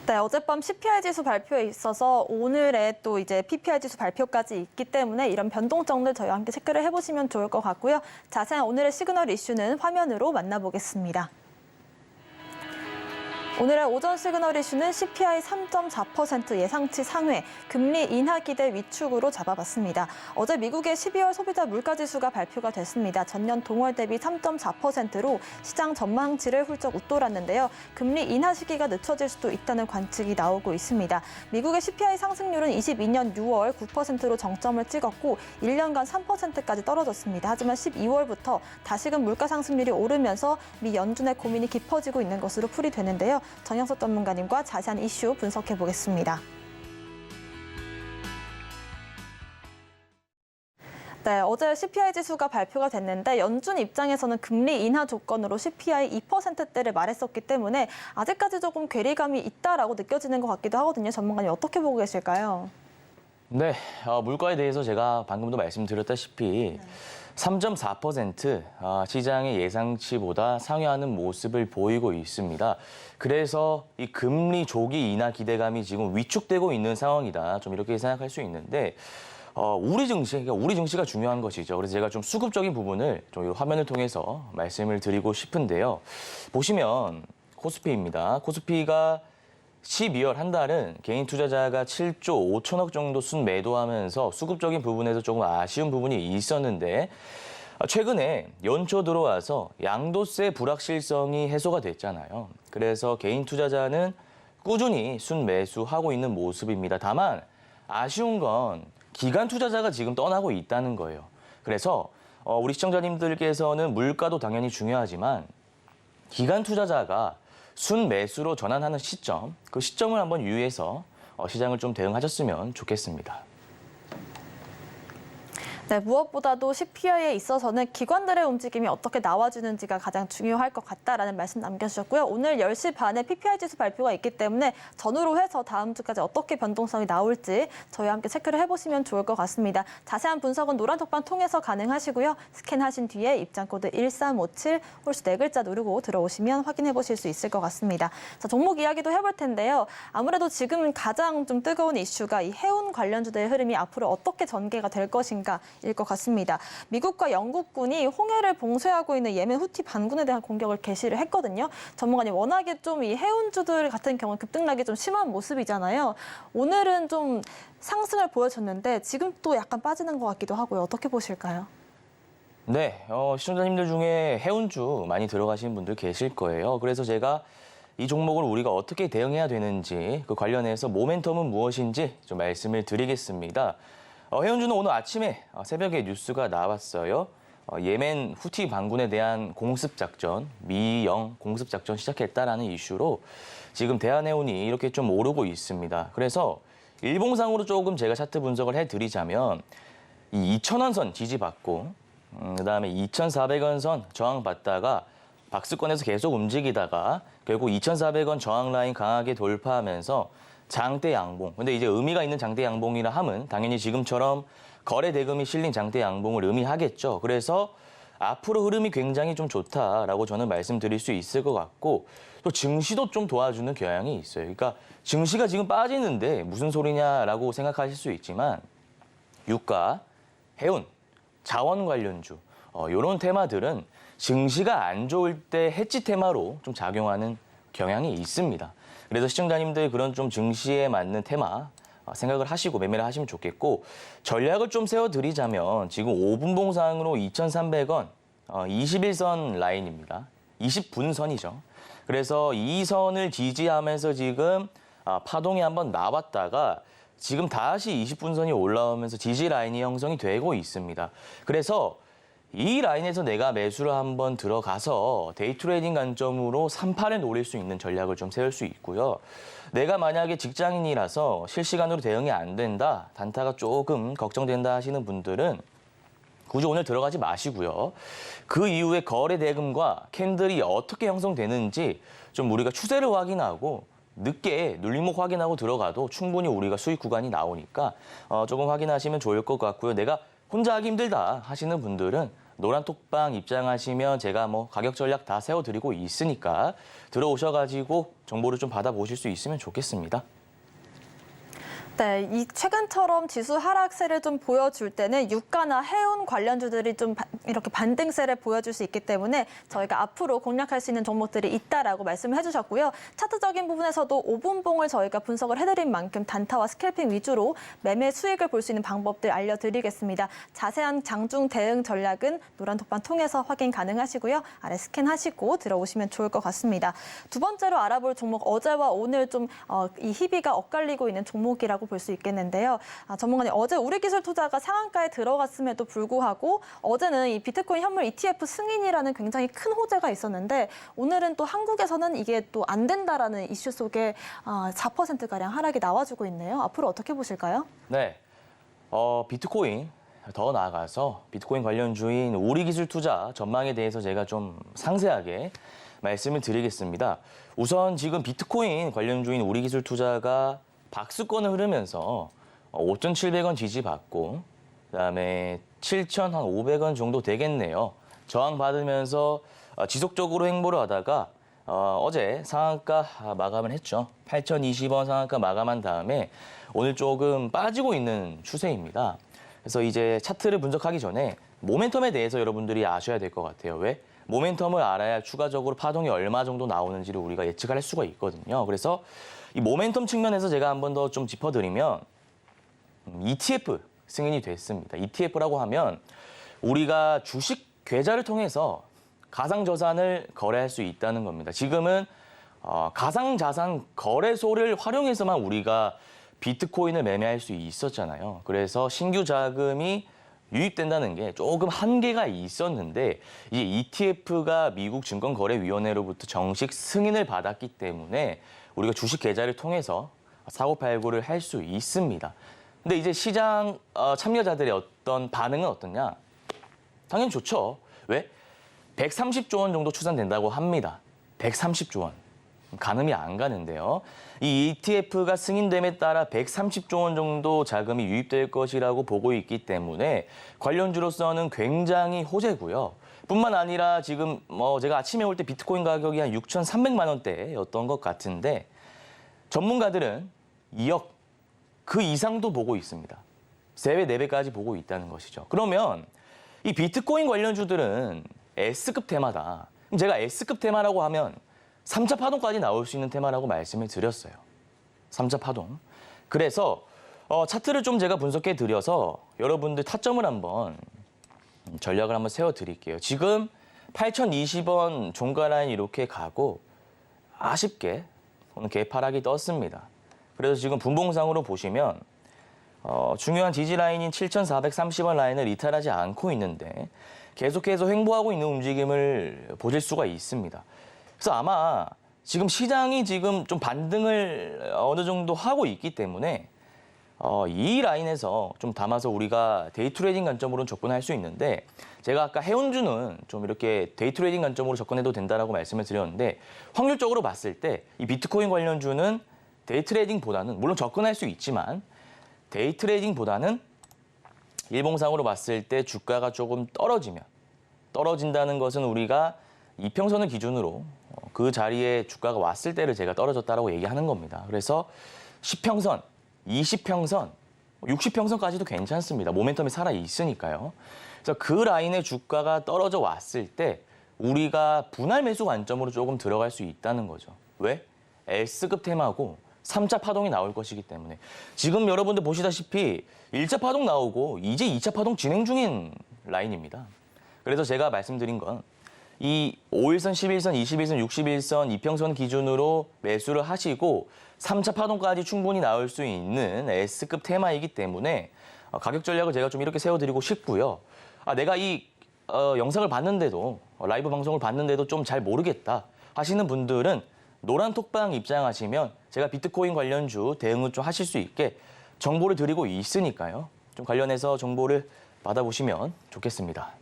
네, 어젯밤 CPI 지수 발표에 있어서 오늘의 또 이제 PPI 지수 발표까지 있기 때문에 이런 변동점들 저희와 함께 체크를 해보시면 좋을 것 같고요. 자세한 오늘의 시그널 이슈는 화면으로 만나보겠습니다. 오늘의 오전 시그널 이슈는 CPI 3.4% 예상치 상회, 금리 인하 기대 위축으로 잡아봤습니다. 어제 미국의 12월 소비자 물가지수가 발표가 됐습니다. 전년 동월 대비 3.4%로 시장 전망치를 훌쩍 웃돌았는데요. 금리 인하 시기가 늦춰질 수도 있다는 관측이 나오고 있습니다. 미국의 CPI 상승률은 22년 6월 9%로 정점을 찍었고 1년간 3%까지 떨어졌습니다. 하지만 12월부터 다시금 물가 상승률이 오르면서 미 연준의 고민이 깊어지고 있는 것으로 풀이되는데요. 정영석 전문가님과 자세한 이슈 분석해 보겠습니다. 네, 어제 CPI 지수가 발표가 됐는데 연준 입장에서는 금리 인하 조건으로 CPI 2%대를 말했었기 때문에 아직까지 조금 괴리감이 있다라고 느껴지는 것 같기도 하거든요. 전문가님 어떻게 보고 계실까요? 네, 물가에 대해서 제가 방금도 말씀드렸다시피 3.4% 시장의 예상치보다 상회하는 모습을 보이고 있습니다. 그래서 이 금리 조기 인하 기대감이 지금 위축되고 있는 상황이다. 좀 이렇게 생각할 수 있는데 우리 증시가 중요한 것이죠. 그래서 제가 좀 수급적인 부분을 좀 화면을 통해서 말씀을 드리고 싶은데요. 보시면 코스피입니다. 코스피가 12월 한 달은 개인 투자자가 7조 5천억 정도 순매도하면서 수급적인 부분에서 조금 아쉬운 부분이 있었는데 최근에 연초 들어와서 양도세 불확실성이 해소가 됐잖아요. 그래서 개인 투자자는 꾸준히 순매수하고 있는 모습입니다. 다만 아쉬운 건 기관 투자자가 지금 떠나고 있다는 거예요. 그래서 우리 시청자님들께서는 물가도 당연히 중요하지만 기관 투자자가 순매수로 전환하는 시점, 그 시점을 한번 유의해서 시장을 좀 대응하셨으면 좋겠습니다. 네, 무엇보다도 CPI에 있어서는 기관들의 움직임이 어떻게 나와주는지가 가장 중요할 것 같다라는 말씀 남겨주셨고요. 오늘 10시 반에 PPI 지수 발표가 있기 때문에 전후로 해서 다음 주까지 어떻게 변동성이 나올지 저희와 함께 체크를 해보시면 좋을 것 같습니다. 자세한 분석은 노란톡방 통해서 가능하시고요. 스캔하신 뒤에 입장코드 1357 홀수 4글자 누르고 들어오시면 확인해 보실 수 있을 것 같습니다. 자, 종목 이야기도 해볼 텐데요. 아무래도 지금 가장 좀 뜨거운 이슈가 이 해운 관련주들의 흐름이 앞으로 어떻게 전개가 될 것인가 일 것 같습니다. 미국과 영국군이 홍해를 봉쇄하고 있는 예멘 후티 반군에 대한 공격을 개시를 했거든요. 전문가님, 워낙에 좀 이 해운주들 같은 경우는 급등락이 좀 심한 모습이잖아요. 오늘은 좀 상승을 보여줬는데 지금 또 약간 빠지는 것 같기도 하고요. 어떻게 보실까요? 네, 시청자님들 중에 해운주 많이 들어가시는 분들 계실 거예요. 그래서 제가 이 종목을 우리가 어떻게 대응해야 되는지 그 관련해서 모멘텀은 무엇인지 좀 말씀을 드리겠습니다. 해운주는 오늘 아침에 새벽에 뉴스가 나왔어요. 예멘 후티 반군에 대한 공습작전, 미영 공습작전 시작했다라는 이슈로 지금 대한해운이 이렇게 좀 오르고 있습니다. 그래서 일봉상으로 조금 제가 차트 분석을 해드리자면 이 2,000원 선 지지받고 그다음에 2,400원 선 저항받다가 박스권에서 계속 움직이다가 결국 2,400원 저항 라인 강하게 돌파하면서 장대 양봉. 근데 이제 의미가 있는 장대 양봉이라 함은 당연히 지금처럼 거래 대금이 실린 장대 양봉을 의미하겠죠. 그래서 앞으로 흐름이 굉장히 좀 좋다라고 저는 말씀드릴 수 있을 것 같고 또 증시도 좀 도와주는 경향이 있어요. 그러니까 증시가 지금 빠지는데 무슨 소리냐라고 생각하실 수 있지만 유가, 해운, 자원 관련주 이런 테마들은 증시가 안 좋을 때 해지 테마로 좀 작용하는 경향이 있습니다. 그래서 시청자님들 그런 좀 증시에 맞는 테마 생각을 하시고 매매를 하시면 좋겠고 전략을 좀 세워드리자면 지금 5분봉상으로 2,300원 21선 라인입니다. 20분선이죠. 그래서 이 선을 지지하면서 지금 파동이 한번 나왔다가 지금 다시 20분선이 올라오면서 지지 라인이 형성이 되고 있습니다. 그래서 이 라인에서 내가 매수를 한번 들어가서 데이 트레이딩 관점으로 38에 노릴 수 있는 전략을 좀 세울 수 있고요. 내가 만약에 직장인이라서 실시간으로 대응이 안 된다, 단타가 조금 걱정된다 하시는 분들은 굳이 오늘 들어가지 마시고요. 그 이후에 거래 대금과 캔들이 어떻게 형성되는지 좀 우리가 추세를 확인하고 늦게 눌림목 확인하고 들어가도 충분히 우리가 수익 구간이 나오니까 조금 확인하시면 좋을 것 같고요. 내가 혼자 하기 힘들다 하시는 분들은 노란톡방 입장하시면 제가 가격 전략 다 세워드리고 있으니까 들어오셔가지고 정보를 좀 받아보실 수 있으면 좋겠습니다. 네, 이 최근처럼 지수 하락세를 좀 보여줄 때는 유가나 해운 관련주들이 좀 이렇게 반등세를 보여줄 수 있기 때문에 저희가 앞으로 공략할 수 있는 종목들이 있다라고 말씀을 해주셨고요. 차트적인 부분에서도 5분봉을 저희가 분석을 해드린 만큼 단타와 스캘핑 위주로 매매 수익을 볼 수 있는 방법들 알려드리겠습니다. 자세한 장중 대응 전략은 노란 톡방 통해서 확인 가능하시고요. 아래 스캔하시고 들어오시면 좋을 것 같습니다. 두 번째로 알아볼 종목, 어제와 오늘 좀 이 희비가 엇갈리고 있는 종목이라고 볼 수 있겠는데요. 전문가님, 어제 우리기술투자가 상한가에 들어갔음에도 불구하고 어제는 이 비트코인 현물 ETF 승인이라는 굉장히 큰 호재가 있었는데 오늘은 또 한국에서는 이게 또 안 된다라는 이슈 속에 4%가량 하락이 나와주고 있네요. 앞으로 어떻게 보실까요? 네, 비트코인 더 나아가서 비트코인 관련주인 우리기술투자 전망에 대해서 제가 좀 상세하게 말씀을 드리겠습니다. 우선 지금 비트코인 관련주인 우리기술투자가 박스권을 흐르면서 5,700원 지지받고 그다음에 7,500원 정도 되겠네요. 저항받으면서 지속적으로 행보를 하다가 어제 상한가 마감을 했죠. 8,020원 상한가 마감한 다음에 오늘 조금 빠지고 있는 추세입니다. 그래서 이제 차트를 분석하기 전에 모멘텀에 대해서 여러분들이 아셔야 될 것 같아요. 왜? 모멘텀을 알아야 추가적으로 파동이 얼마 정도 나오는지를 우리가 예측할 수가 있거든요. 그래서 이 모멘텀 측면에서 제가 한 번 더 좀 짚어드리면 ETF 승인이 됐습니다. ETF라고 하면 우리가 주식 계좌를 통해서 가상자산을 거래할 수 있다는 겁니다. 지금은 가상자산 거래소를 활용해서만 우리가 비트코인을 매매할 수 있었잖아요. 그래서 신규 자금이 유입된다는 게 조금 한계가 있었는데 이제 ETF가 미국 증권거래위원회로부터 정식 승인을 받았기 때문에 우리가 주식 계좌를 통해서 사고팔고를 할 수 있습니다. 근데 이제 시장 참여자들의 어떤 반응은 어떠냐? 당연히 좋죠. 왜? 130조 원 정도 추산된다고 합니다. 130조 원. 가늠이 안 가는데요. 이 ETF가 승인됨에 따라 130조 원 정도 자금이 유입될 것이라고 보고 있기 때문에 관련주로서는 굉장히 호재고요. 뿐만 아니라 지금 제가 아침에 올 때 비트코인 가격이 한 6,300만 원대였던 것 같은데 전문가들은 2억 그 이상도 보고 있습니다. 3배, 4배까지 보고 있다는 것이죠. 그러면 이 비트코인 관련주들은 S급 테마다. 그럼 제가 S급 테마라고 하면 3차 파동까지 나올 수 있는 테마라고 말씀을 드렸어요. 3차 파동. 그래서 차트를 좀 제가 분석해 드려서 여러분들 타점을 한번 전략을 한번 세워드릴게요. 지금 8,020원 종가 라인 이렇게 가고 아쉽게 오늘 개파락이 떴습니다. 그래서 지금 분봉상으로 보시면 중요한 지지 라인인 7,430원 라인을 이탈하지 않고 있는데 계속해서 횡보하고 있는 움직임을 보실 수가 있습니다. 그래서 아마 지금 시장이 지금 좀 반등을 어느 정도 하고 있기 때문에 이 라인에서 좀 담아서 우리가 데이 트레이딩 관점으로는 접근할 수 있는데 제가 아까 해운주는 좀 이렇게 데이 트레이딩 관점으로 접근해도 된다라고 말씀을 드렸는데 확률적으로 봤을 때 이 비트코인 관련주는 데이 트레이딩보다는 물론 접근할 수 있지만 데이 트레이딩보다는 일봉상으로 봤을 때 주가가 조금 떨어진다는 것은 우리가 이평선을 기준으로 그 자리에 주가가 왔을 때를 제가 떨어졌다라고 얘기하는 겁니다. 그래서 10평선, 20평선, 60평선까지도 괜찮습니다. 모멘텀이 살아 있으니까요. 그래서 그 라인의 주가가 떨어져 왔을 때 우리가 분할 매수 관점으로 조금 들어갈 수 있다는 거죠. 왜? S급 테마고 3차 파동이 나올 것이기 때문에 지금 여러분들 보시다시피 1차 파동 나오고 이제 2차 파동 진행 중인 라인입니다. 그래서 제가 말씀드린 건 이 5일선, 11선, 21선, 61선, 이평선 기준으로 매수를 하시고 3차 파동까지 충분히 나올 수 있는 S급 테마이기 때문에 가격 전략을 제가 좀 이렇게 세워드리고 싶고요. 내가 이 영상을 봤는데도 라이브 방송을 봤는데도 좀 잘 모르겠다 하시는 분들은 노란 톡방 입장하시면 제가 비트코인 관련주 대응을 좀 하실 수 있게 정보를 드리고 있으니까요. 좀 관련해서 정보를 받아보시면 좋겠습니다.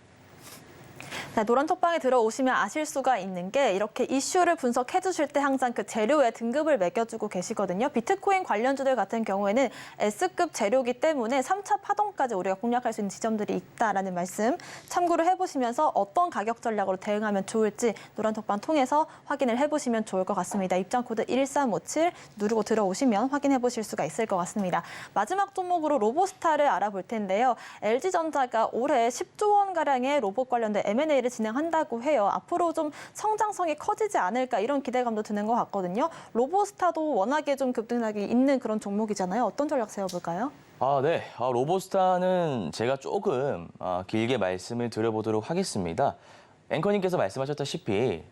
네, 노란톡방에 들어오시면 아실 수가 있는 게 이렇게 이슈를 분석해 주실 때 항상 그 재료의 등급을 매겨주고 계시거든요. 비트코인 관련주들 같은 경우에는 S급 재료기 때문에 3차 파동까지 우리가 공략할 수 있는 지점들이 있다라는 말씀 참고를 해보시면서 어떤 가격 전략으로 대응하면 좋을지 노란톡방 통해서 확인을 해보시면 좋을 것 같습니다. 입장 코드 1357 누르고 들어오시면 확인해 보실 수가 있을 것 같습니다. 마지막 종목으로 로보스타를 알아볼 텐데요. LG전자가 올해 10조 원가량의 로봇 관련된 M&A를 진행한다고 해요. 앞으로 좀 성장성이 커지지 않을까 이런 기대감도 드는 것 같거든요. 로보스타도 워낙에 좀 급등락이 있는 그런 종목이잖아요. 어떤 전략 세워볼까요? 네. 로보스타는 제가 조금 길게 말씀을 드려보도록 하겠습니다. 앵커님께서 말씀하셨다시피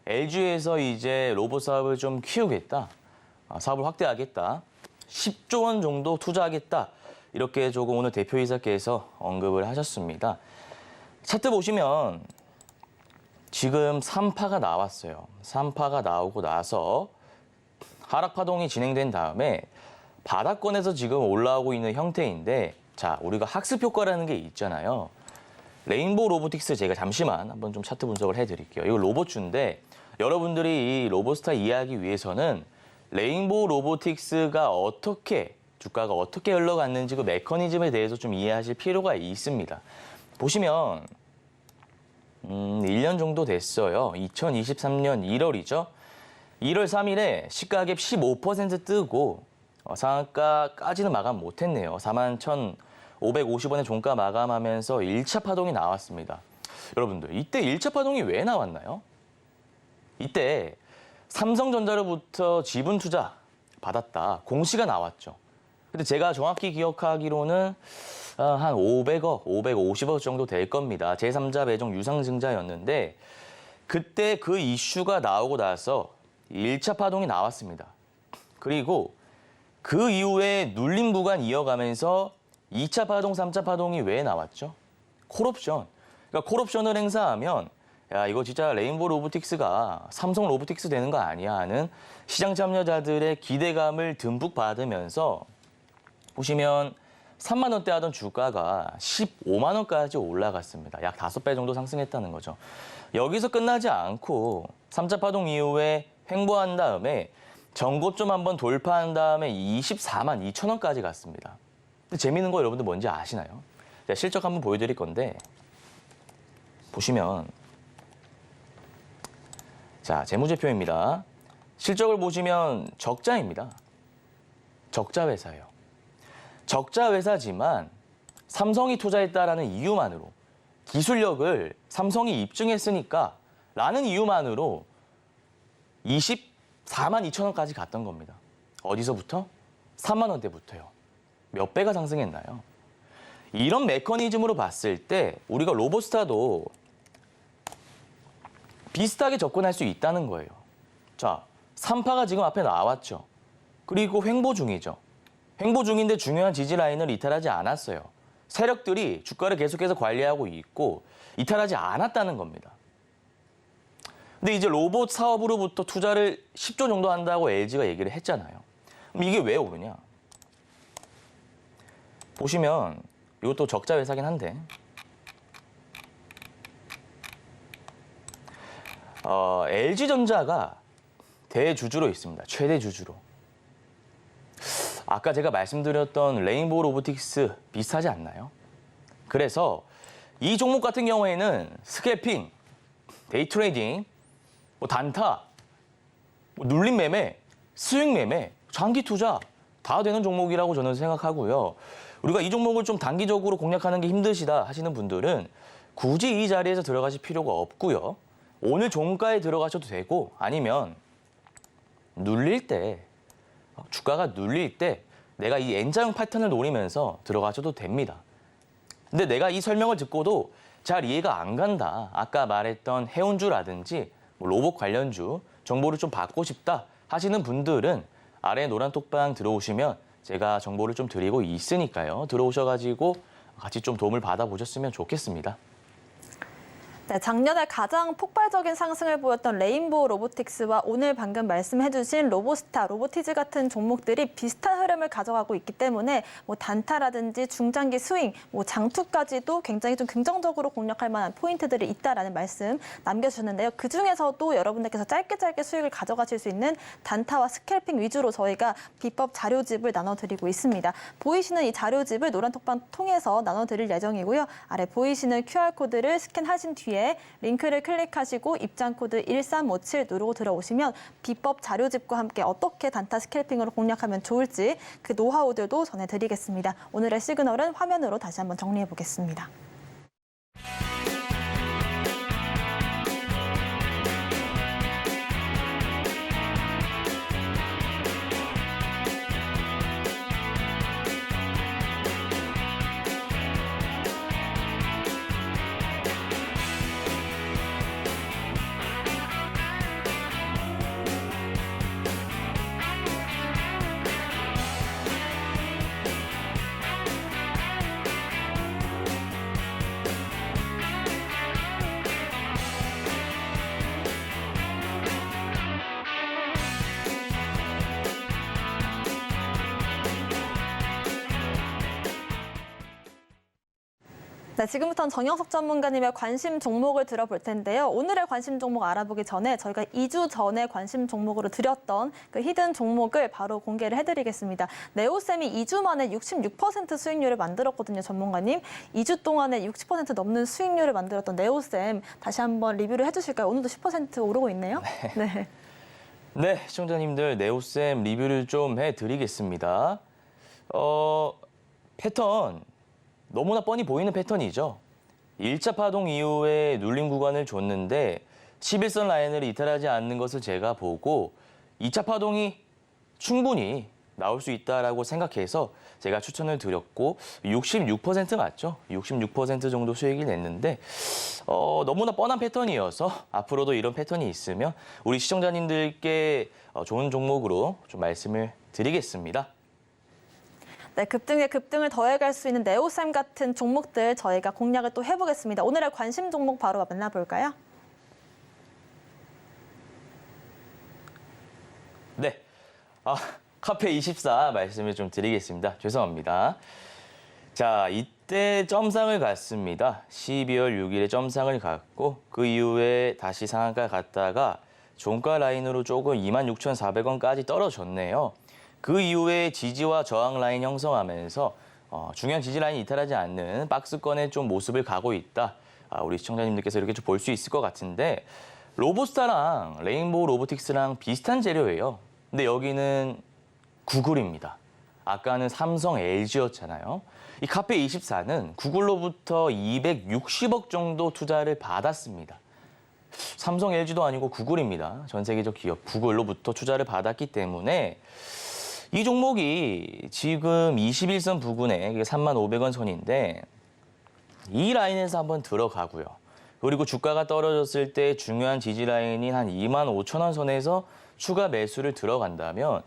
LG에서 이제 로봇 사업을 좀 키우겠다, 사업을 확대하겠다, 10조 원 정도 투자하겠다, 이렇게 조금 오늘 대표이사께서 언급을 하셨습니다. 차트 보시면 지금 3파가 나왔어요. 3파가 나오고 나서 하락 파동이 진행된 다음에 바닥권에서 지금 올라오고 있는 형태인데, 자, 우리가 학습 효과라는 게 있잖아요. 레인보우 로보틱스 제가 잠시만 한번 좀 차트 분석을 해드릴게요. 이거 로봇주인데 여러분들이 이 로보스타 이해하기 위해서는 레인보우 로보틱스가 주가가 어떻게 흘러갔는지 그 메커니즘에 대해서 좀 이해하실 필요가 있습니다. 보시면 1년 정도 됐어요. 2023년 1월이죠. 1월 3일에 시가갭 15% 뜨고 상한가까지는 마감 못했네요. 41,550원의 종가 마감하면서 1차 파동이 나왔습니다. 여러분들, 이때 1차 파동이 왜 나왔나요? 이때 삼성전자로부터 지분 투자 받았다, 공시가 나왔죠. 근데 제가 정확히 기억하기로는 한 500억, 550억 정도 될 겁니다. 제3자 배정 유상증자였는데 그때 그 이슈가 나오고 나서 1차 파동이 나왔습니다. 그리고 그 이후에 눌림 구간 이어가면서 2차 파동, 3차 파동이 왜 나왔죠? 콜옵션. 그러니까 콜옵션을 행사하면 야, 이거 진짜 레인보우 로보틱스가 삼성 로보틱스 되는 거 아니야 하는 시장 참여자들의 기대감을 듬뿍 받으면서 보시면 3만 원대 하던 주가가 15만 원까지 올라갔습니다. 약 5배 정도 상승했다는 거죠. 여기서 끝나지 않고 3차 파동 이후에 횡보한 다음에 전고점 한번 돌파한 다음에 24만 2천 원까지 갔습니다. 근데 재미있는 거 여러분들 뭔지 아시나요? 제가 실적 한번 보여드릴 건데 보시면 자, 재무제표입니다. 실적을 보시면 적자입니다. 적자 회사예요. 적자 회사지만 삼성이 투자했다라는 이유만으로, 기술력을 삼성이 입증했으니까 라는 이유만으로 24만 2천 원까지 갔던 겁니다. 어디서부터? 3만 원대부터요. 몇 배가 상승했나요? 이런 메커니즘으로 봤을 때 우리가 로보스타도 비슷하게 접근할 수 있다는 거예요. 자, 3파가 지금 앞에 나왔죠. 그리고 횡보 중이죠. 횡보 중인데 중요한 지지 라인을 이탈하지 않았어요. 세력들이 주가를 계속해서 관리하고 있고 이탈하지 않았다는 겁니다. 근데 이제 로봇 사업으로부터 투자를 10조 정도 한다고 LG가 얘기를 했잖아요. 그럼 이게 왜 오르냐? 보시면 이것도 적자 회사긴 한데 LG전자가 대주주로 있습니다. 최대 주주로. 아까 제가 말씀드렸던 레인보우 로보틱스 비슷하지 않나요? 그래서 이 종목 같은 경우에는 스캐핑, 데이 트레이딩, 단타, 눌림 매매, 스윙 매매, 장기 투자 다 되는 종목이라고 저는 생각하고요. 우리가 이 종목을 좀 단기적으로 공략하는 게 힘드시다 하시는 분들은 굳이 이 자리에서 들어가실 필요가 없고요. 오늘 종가에 들어가셔도 되고 아니면 눌릴 때, 주가가 눌릴 때 내가 이 N자형 패턴을 노리면서 들어가셔도 됩니다. 근데 내가 이 설명을 듣고도 잘 이해가 안 간다. 아까 말했던 해운주라든지 로봇 관련주 정보를 좀 받고 싶다 하시는 분들은 아래 노란 톡방 들어오시면 제가 정보를 좀 드리고 있으니까요. 들어오셔가지고 같이 좀 도움을 받아보셨으면 좋겠습니다. 네, 작년에 가장 폭발적인 상승을 보였던 레인보우 로보틱스와 오늘 방금 말씀해주신 로보스타, 로보티즈 같은 종목들이 비슷한 흐름을 가져가고 있기 때문에 뭐 단타라든지 중장기 스윙, 뭐 장투까지도 굉장히 좀 긍정적으로 공략할 만한 포인트들이 있다라는 말씀 남겨주셨는데요. 그 중에서도 여러분들께서 짧게 수익을 가져가실 수 있는 단타와 스캘핑 위주로 저희가 비법 자료집을 나눠드리고 있습니다. 보이시는 이 자료집을 노란톡방 통해서 나눠드릴 예정이고요. 아래 보이시는 QR코드를 스캔하신 뒤에 링크를 클릭하시고 입장코드 1357 누르고 들어오시면 비법 자료집과 함께 어떻게 단타 스캘핑으로 공략하면 좋을지 그 노하우들도 전해드리겠습니다. 오늘의 시그널은 화면으로 다시 한번 정리해 보겠습니다. 네, 지금부터는 정영석 전문가님의 관심 종목을 들어볼 텐데요. 오늘의 관심 종목 알아보기 전에 저희가 2주 전에 관심 종목으로 드렸던 그 히든 종목을 바로 공개를 해드리겠습니다. 네오셈이 2주 만에 66% 수익률을 만들었거든요, 전문가님. 2주 동안에 60% 넘는 수익률을 만들었던 네오셈 다시 한번 리뷰를 해주실까요? 오늘도 10% 오르고 있네요. 네. 네, 시청자님들 네오셈 리뷰를 좀 해드리겠습니다. 패턴 너무나 뻔히 보이는 패턴이죠. 1차 파동 이후에 눌림 구간을 줬는데 11선 라인을 이탈하지 않는 것을 제가 보고 2차 파동이 충분히 나올 수 있다라고 생각해서 제가 추천을 드렸고 66% 맞죠? 66% 정도 수익이 냈는데 너무나 뻔한 패턴이어서 앞으로도 이런 패턴이 있으면 우리 시청자님들께 좋은 종목으로 좀 말씀을 드리겠습니다. 네, 급등에 급등을 더해갈 수 있는 네오셈 같은 종목들 저희가 공략을 또 해보겠습니다. 오늘의 관심 종목 바로 만나볼까요? 네, 카페24 말씀을 좀 드리겠습니다. 죄송합니다. 자, 이때 점상을 갔습니다. 12월 6일에 점상을 갔고 그 이후에 다시 상한가 갔다가 종가 라인으로 조금 26,400원까지 떨어졌네요. 그 이후에 지지와 저항 라인 형성하면서 중요한 지지 라인 이탈하지 않는 박스권의 좀 모습을 가고 있다. 우리 시청자님들께서 이렇게 좀 볼 수 있을 것 같은데 로보스타랑 레인보우 로보틱스랑 비슷한 재료예요. 근데 여기는 구글입니다. 아까는 삼성, LG였잖아요. 이 카페24는 구글로부터 260억 정도 투자를 받았습니다. 삼성, LG도 아니고 구글입니다. 전 세계적 기업 구글로부터 투자를 받았기 때문에 이 종목이 지금 21선 부근에 35,500원 선인데 이 라인에서 한번 들어가고요. 그리고 주가가 떨어졌을 때 중요한 지지 라인인 한 25,000원 선에서 추가 매수를 들어간다면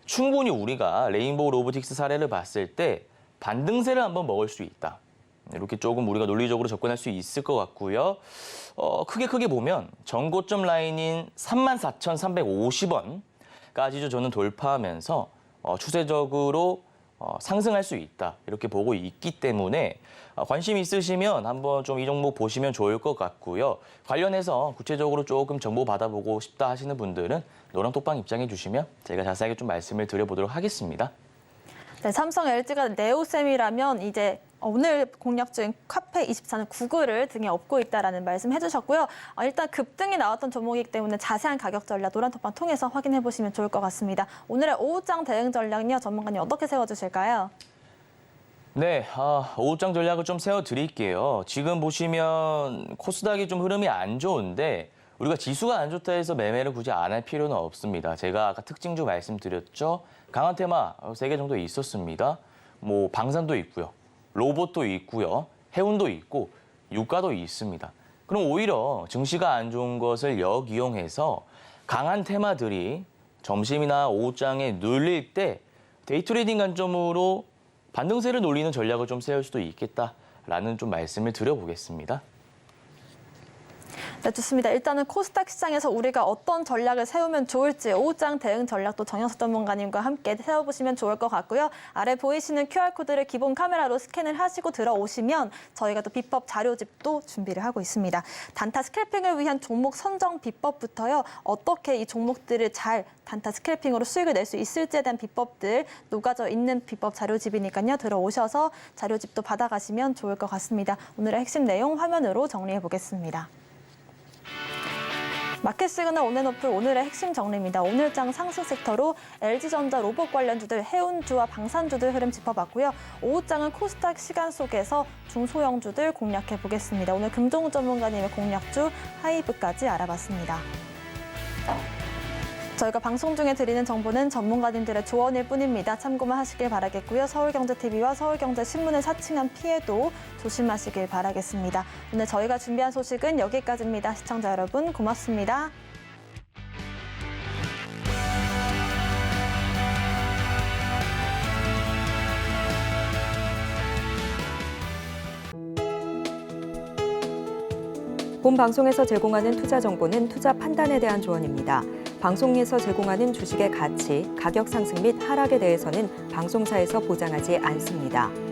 충분히 우리가 레인보우 로보틱스 사례를 봤을 때 반등세를 한번 먹을 수 있다. 이렇게 조금 우리가 논리적으로 접근할 수 있을 것 같고요. 크게 보면 전고점 라인인 34,350원까지도 저는 돌파하면서 추세적으로 상승할 수 있다. 이렇게 보고 있기 때문에 관심 있으시면 한번 좀 이 종목 보시면 좋을 것 같고요. 관련해서 구체적으로 조금 정보 받아보고 싶다 하시는 분들은 노란톡방 입장해 주시면 제가 자세하게 좀 말씀을 드려보도록 하겠습니다. 네, 삼성, LG가 네오셈이라면 이제 오늘 공략 중인 카페24는 구글을 등에 업고 있다라는 말씀 해주셨고요. 일단 급등이 나왔던 종목이기 때문에 자세한 가격 전략 노란톡방 통해서 확인해 보시면 좋을 것 같습니다. 오늘의 오후장 대응 전략은요, 전문가님 어떻게 세워주실까요? 네, 오후장 전략을 좀 세워드릴게요. 지금 보시면 코스닥이 좀 흐름이 안 좋은데 우리가 지수가 안 좋다 해서 매매를 굳이 안 할 필요는 없습니다. 제가 아까 특징주 말씀드렸죠. 강한 테마 3개 정도 있었습니다. 뭐 방산도 있고요. 로봇도 있고요. 해운도 있고 유가도 있습니다. 그럼 오히려 증시가 안 좋은 것을 역이용해서 강한 테마들이 점심이나 오후장에 눌릴 때 데이 트레이딩 관점으로 반등세를 노리는 전략을 좀 세울 수도 있겠다라는 좀 말씀을 드려보겠습니다. 네, 좋습니다. 일단은 코스닥 시장에서 우리가 어떤 전략을 세우면 좋을지 오후장 대응 전략도 정영석 전문가님과 함께 세워보시면 좋을 것 같고요. 아래 보이시는 QR코드를 기본 카메라로 스캔을 하시고 들어오시면 저희가 또 비법 자료집도 준비를 하고 있습니다. 단타 스캘핑을 위한 종목 선정 비법부터요. 어떻게 이 종목들을 잘 단타 스캘핑으로 수익을 낼 수 있을지에 대한 비법들 녹아져 있는 비법 자료집이니까요. 들어오셔서 자료집도 받아가시면 좋을 것 같습니다. 오늘의 핵심 내용 화면으로 정리해 보겠습니다. 마켓 시그널 온앤오프 오늘의 핵심 정리입니다. 오늘장 상승 섹터로 LG전자 로봇 관련주들, 해운주와 방산주들 흐름 짚어봤고요. 오후장은 코스닥 시간 속에서 중소형주들 공략해 보겠습니다. 오늘 금종우 전문가님의 공략주 하이브까지 알아봤습니다. 저희가 방송 중에 드리는 정보는 전문가님들의 조언일 뿐입니다. 참고만 하시길 바라겠고요. 서울경제TV와 서울경제신문을 사칭한 피해도 조심하시길 바라겠습니다. 오늘 저희가 준비한 소식은 여기까지입니다. 시청자 여러분 고맙습니다. 본 방송에서 제공하는 투자 정보는 투자 판단에 대한 조언입니다. 방송에서 제공하는 주식의 가치, 가격 상승 및 하락에 대해서는 방송사에서 보장하지 않습니다.